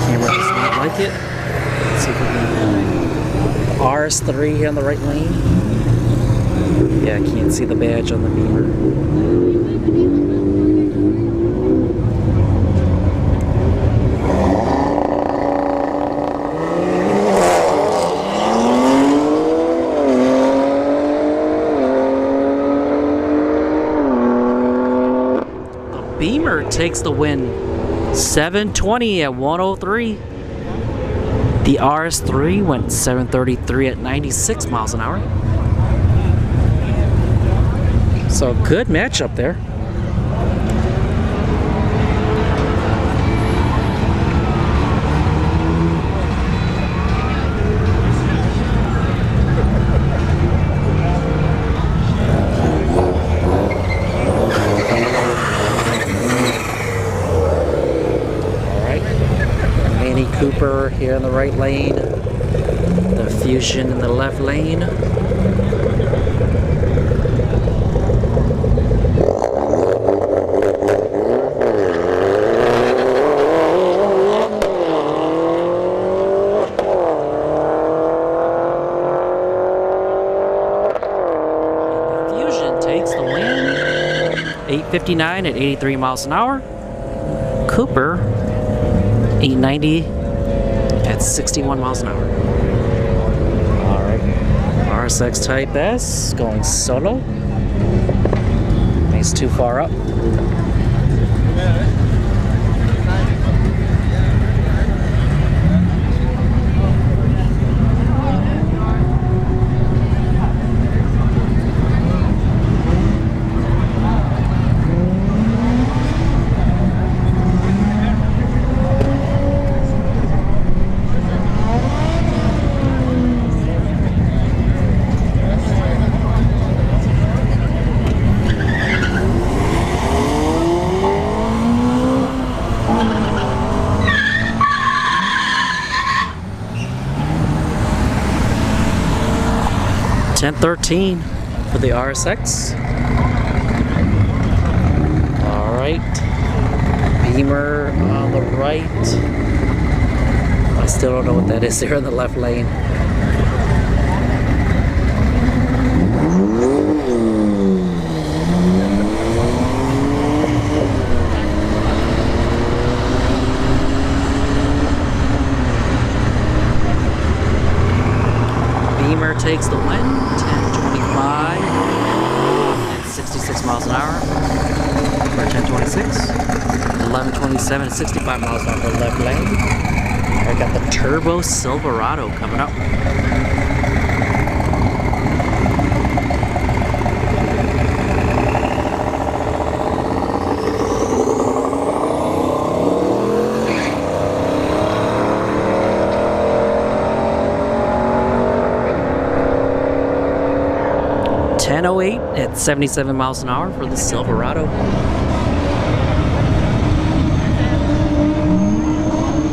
Camera does not like it. Let's see if we can. RS3 here on the right lane. Yeah, I can't see the badge on the Beamer. Beamer takes the win. 720 at 103. The RS3 went 733 at 96 miles an hour. So good matchup there. Cooper here in the right lane, the Fusion in the left lane. The Fusion takes the win, 859 at 83 miles an hour. Cooper, 890 at 61 miles an hour. Alright. RSX Type S going solo. He's too far up. $10.13 for the RSX. Alright. Beamer on the right. I still don't know what that is there in the left lane. Beamer takes the win, 10:25 and 66 miles an hour for 10:26. 11:27 and 65 miles an hour for the left lane. I got the Turbo Silverado coming up. .08 at 77 miles an hour for the Silverado.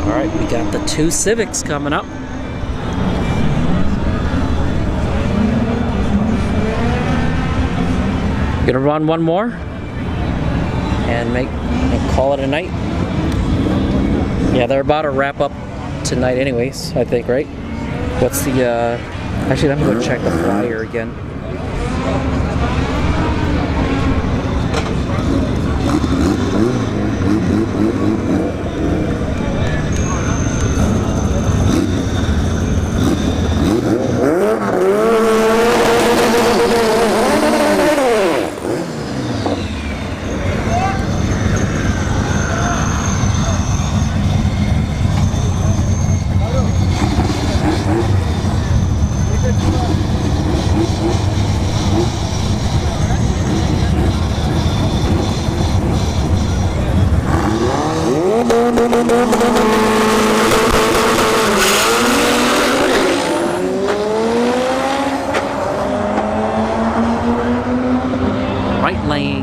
Alright, we got the two Civics coming up. Gonna run one more and call it a night. Yeah, they're about to wrap up tonight anyways, I think, right? What's the actually I'm gonna check the flyer again.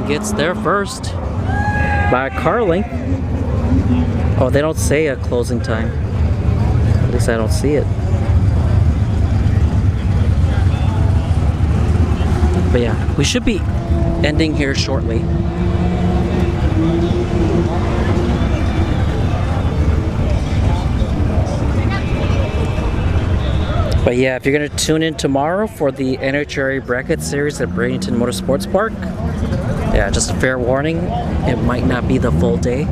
Gets there first by a car length. Oh, they don't say a closing time. At least I don't see it. But yeah, we should be ending here shortly. But yeah, if you're gonna tune in tomorrow for the NHRA Bracket Series at Bradenton Motorsports Park, yeah, just a fair warning, it might not be the full day.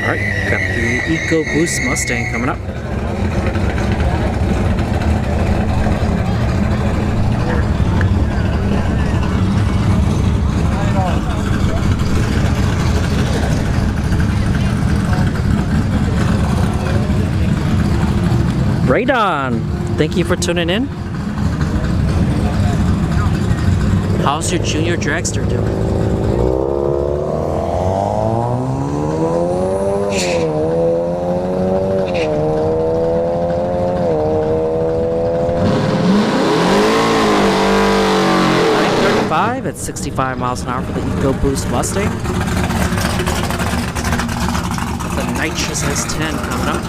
Alright, got the EcoBoost Mustang coming up. Right on. Thank you for tuning in. How's your junior dragster doing? At 65 miles an hour for the EcoBoost Mustang. With the Nitrous S10 coming up.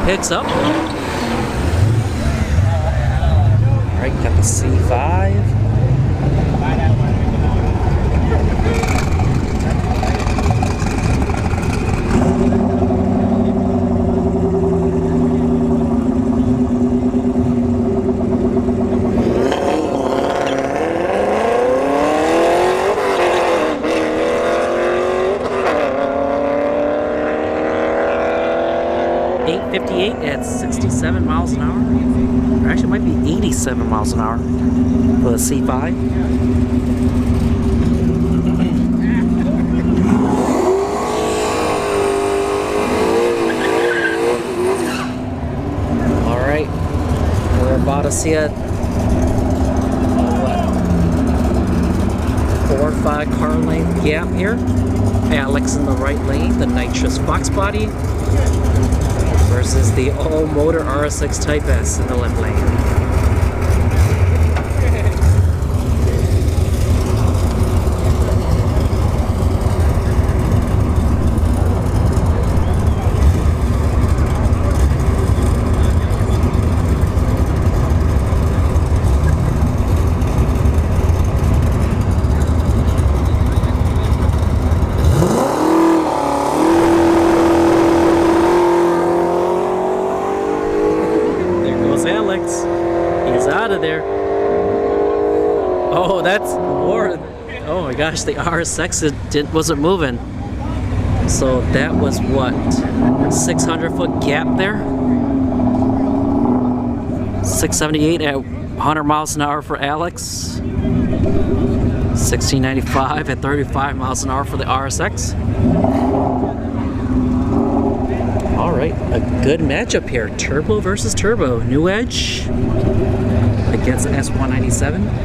Picks up. Alright, got the C5. At 67 miles an hour. Or actually, it might be 87 miles an hour for the C5. All right, we're about to see a 4 or 5 car lane gap here. Alex in the right lane, the Nitrous box body, versus the all-motor RS6 Type S in the left lane. Oh, that's more. Oh my gosh, the RS6 wasn't moving. So that was what? 600-foot gap there? 678 at 100 miles an hour for Alex. 1695 at 35 miles an hour for the RSX. Alright, a good matchup here. Turbo versus turbo. New Edge against S197.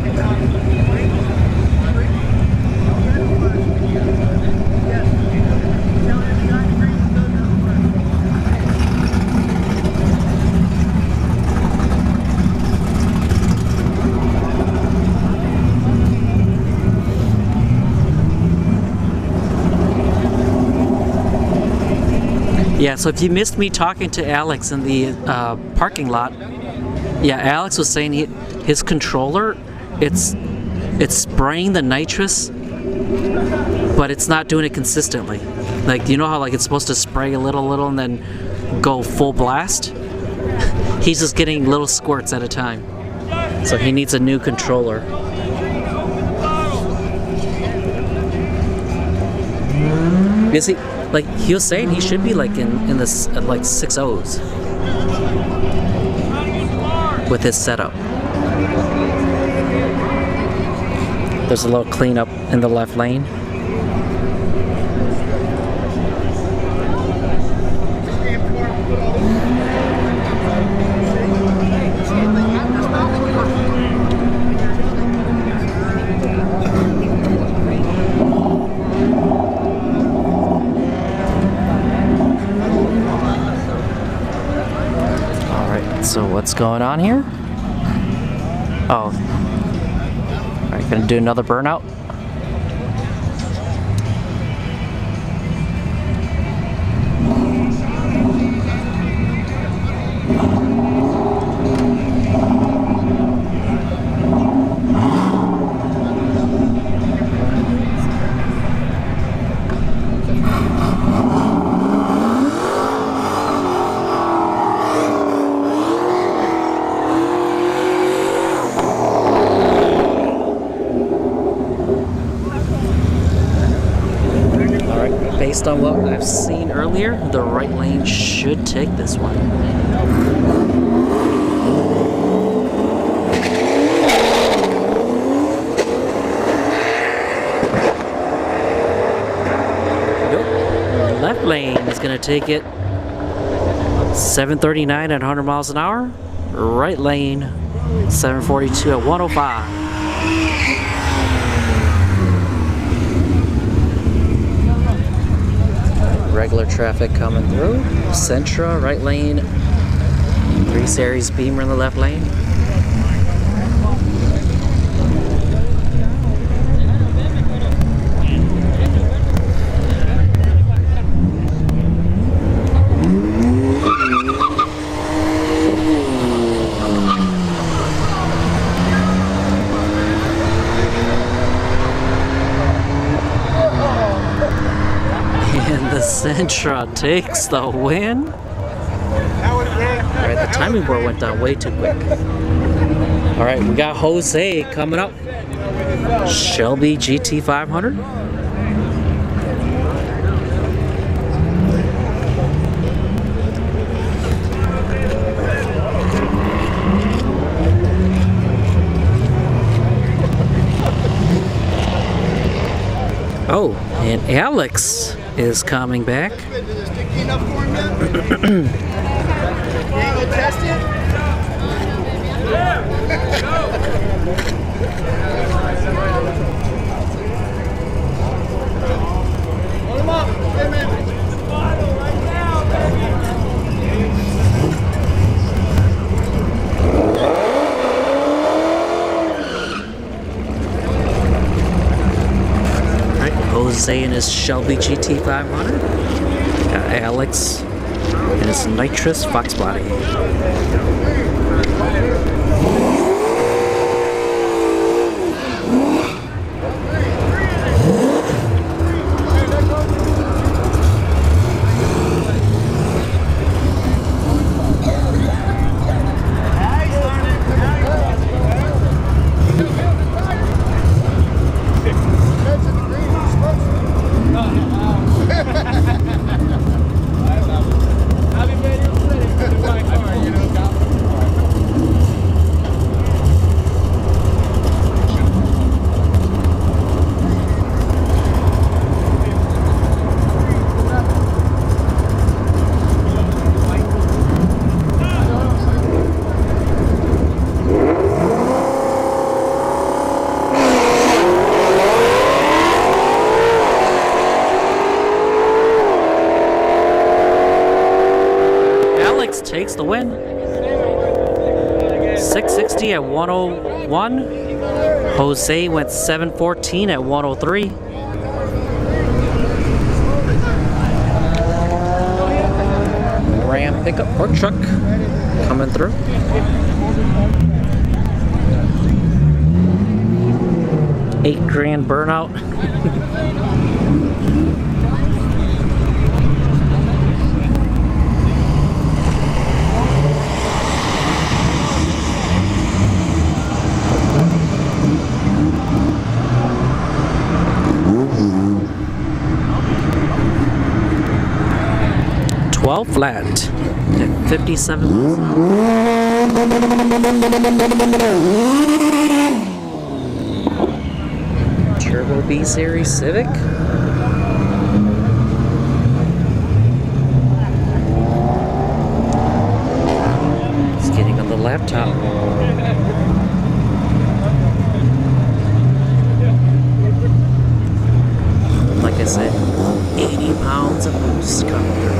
Yeah, so if you missed me talking to Alex in the parking lot, yeah, Alex was saying his controller, it's spraying the nitrous, but it's not doing it consistently. Like, you know how like it's supposed to spray a little and then go full blast? He's just getting little squirts at a time. So he needs a new controller. You see, like he was saying, he should be like in this like 6.0s with his setup. There's a little cleanup in the left lane. So what's going on here? Oh, all right, gonna do another burnout. based on what I've seen earlier, the right lane should take this one. Nope. Left lane is going to take it 739 at 100 miles an hour. Right lane 742 at 105. Regular traffic coming through. Sentra, right lane. 3 Series Beamer in the left lane. Sentra takes the win. Alright, the timing board went down way too quick. Alright, we got Jose coming up. Shelby GT500. Oh, and Alex is coming back. Jose and his Shelby GT500. Got Alex and his Nitrous Fox body. Takes the win. 660 at 101. Jose went 714 at 103. Ram pickup or truck coming through. $8,000 burnout. Flat at 57. Turbo B Series Civic. It's getting on the laptop. Like I said, 80 pounds of boost coming through.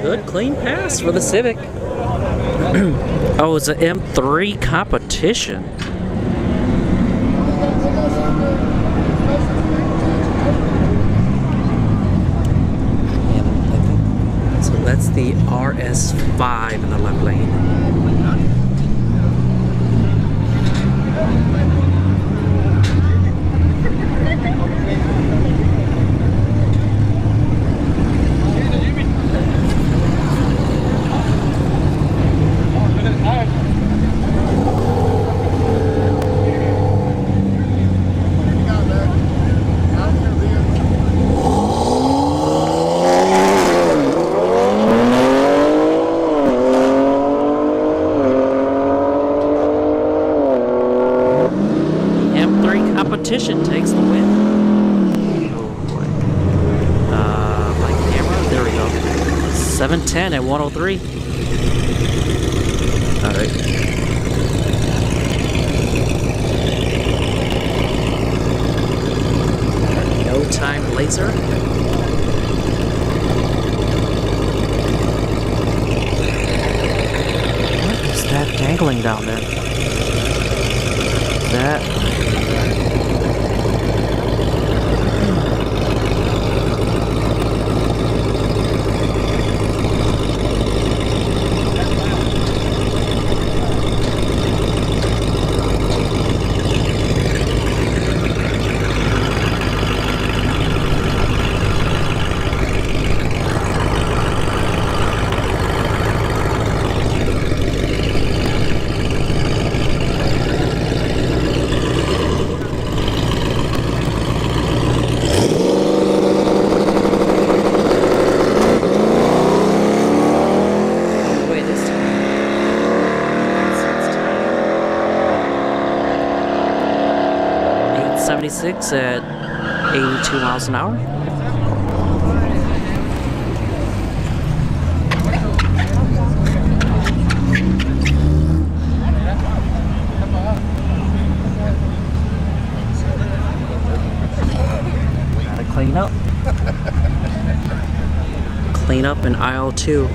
Good clean pass for the Civic. Oh, it's an M3 competition. So that's the RS5 in the left lane. 710 at 103. All right. No time laser. What is that dangling down there? That. Wait, this time. 876 at 82 miles an hour. Gotta clean up. Clean up in aisle 2.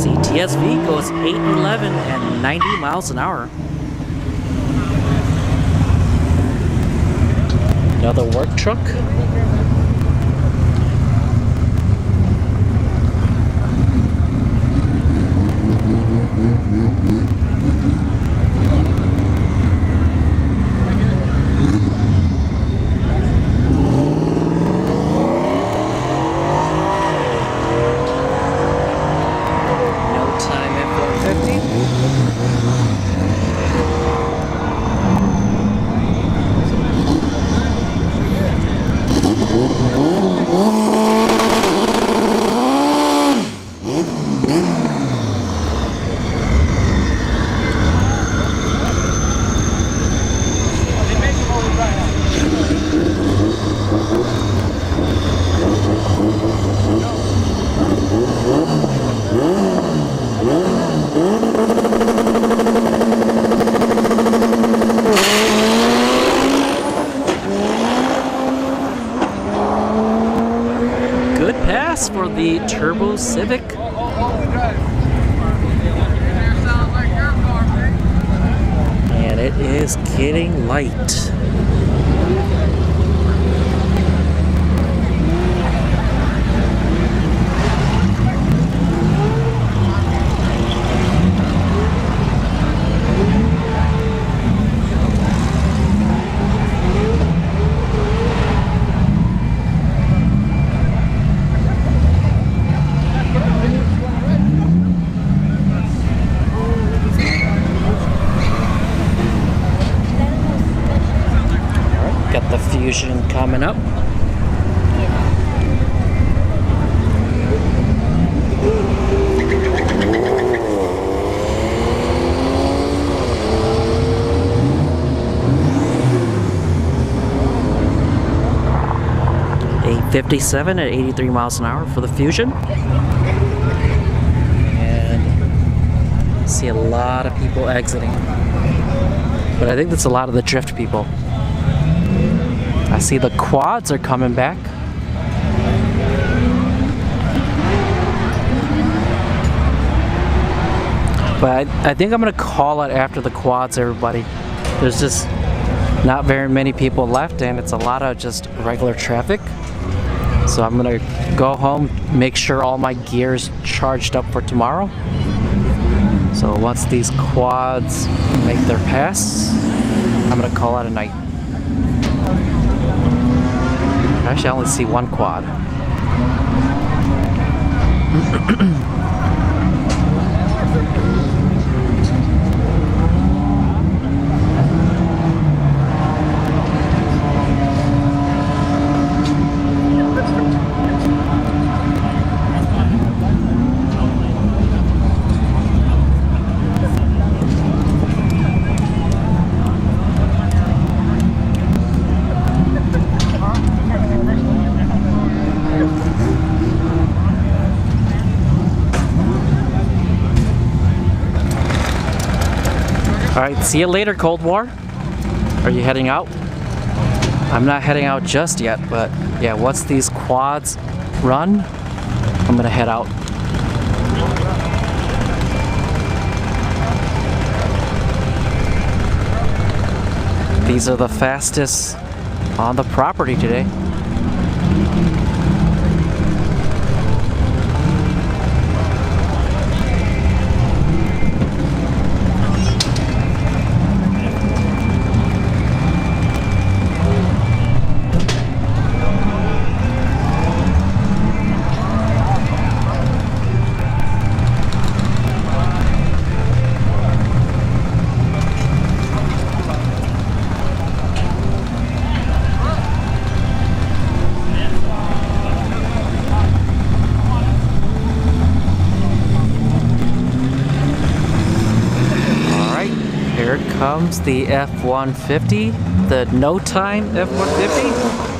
CTSV goes 811 and 90 miles an hour. Another work truck. No time F-150. Good pass for the Turbo Civic. And it is getting light. Got the Fusion coming up. $857 at 83 miles an hour for the Fusion. And see a lot of people exiting. But I think that's a lot of the drift people. I see the quads are coming back. But I think I'm gonna call it after the quads, everybody. There's just not very many people left, and it's a lot of just regular traffic. So I'm gonna go home, make sure all my gear's charged up for tomorrow. So once these quads make their pass, I'm gonna call it a night. Actually, I only see one quad. Alright, see you later, Cold War. Are you heading out? I'm not heading out just yet, but yeah, once these quads run, I'm gonna head out. These are the fastest on the property today. Here comes the F-150, the no time F-150.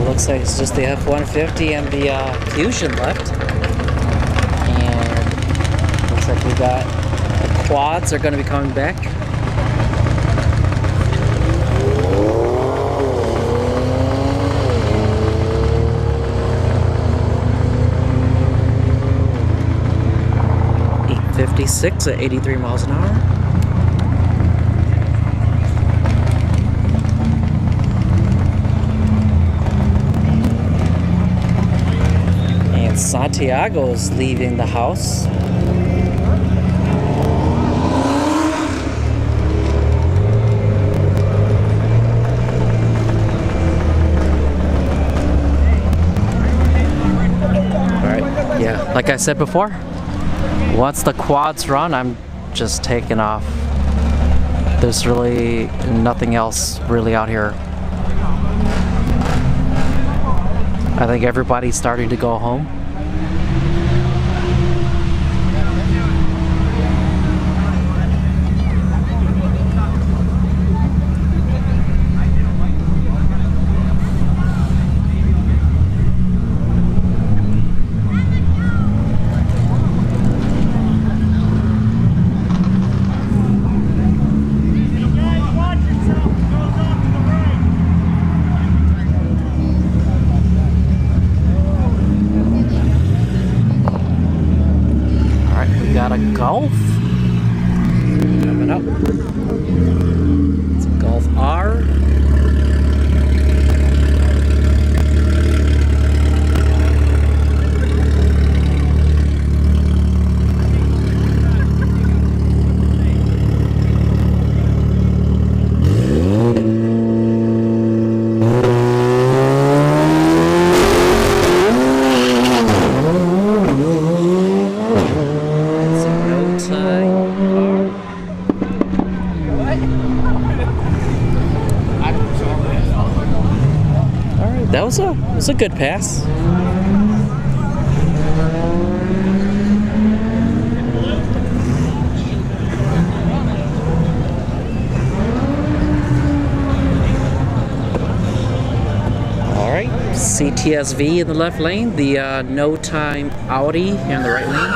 Looks like it's just the F-150 and the Fusion left. And looks like we got the quads are going to be coming back. .56 at 83 miles an hour. Santiago's leaving the house. Alright, yeah, like I said before, once the quads run, I'm just taking off. There's really nothing else really out here. I think everybody's starting to go home. Got a Golf coming up. It's a Golf R. it's a good pass. All right, CTSV in the left lane, the No Time Audi here in the right lane.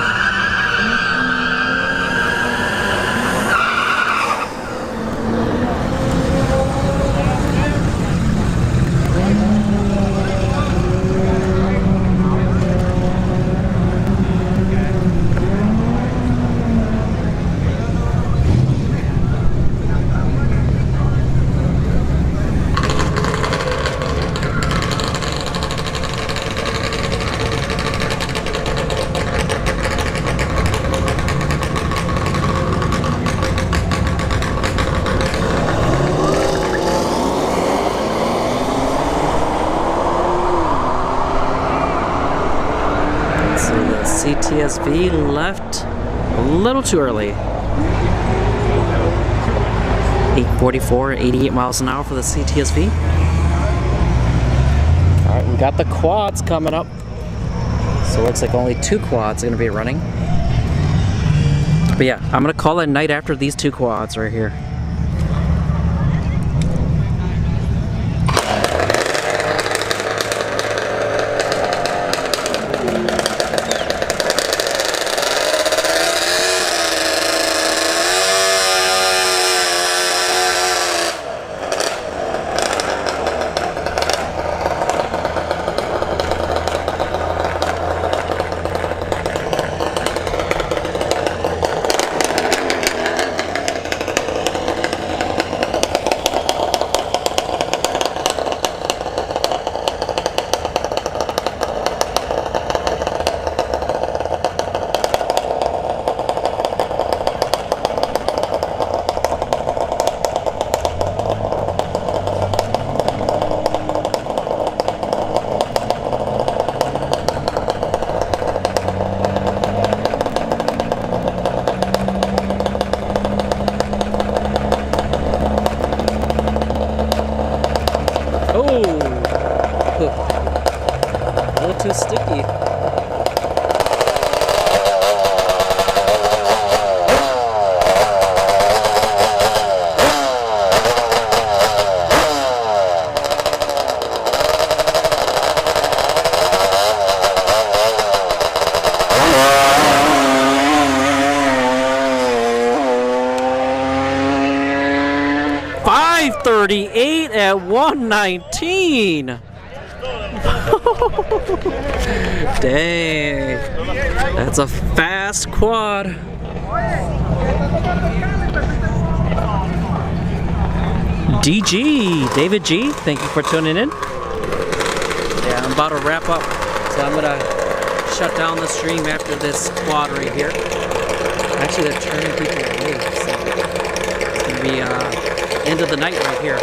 CTSV left a little too early. 844, 88 miles an hour for the CTSV. Alright, we got the quads coming up. So it looks like only 2 quads are going to be running. But yeah, I'm going to call it night after these 2 quads right here. A little too sticky. .538 at 119. Dang, that's a fast quad. DG, David G, thank you for tuning in. Yeah, I'm about to wrap up, so I'm gonna shut down the stream after this quad right here. Actually, they're turning people away, so it's gonna be end of the night right here.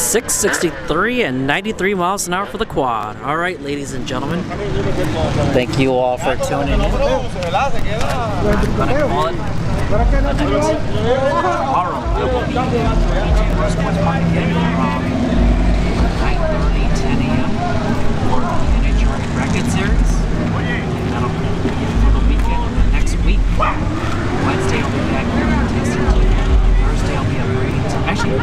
.663 and 93 miles an hour for the quad. All right, ladies and gentlemen, thank you all for tuning in. I'm gonna call it tomorrow. I will be at Warz Sports Park again around 9:30, 10 a.m. for the NHRA Bracket Series. That'll be for the weekend of the next week. Wednesday I'll be back here in testing. Thursday I'll be upgrading. Actually,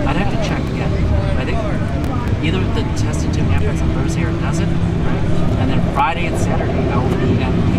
I'd have to check again. I think either the testing tube happens on Thursday or it doesn't. And then Friday and Saturday, I'll be at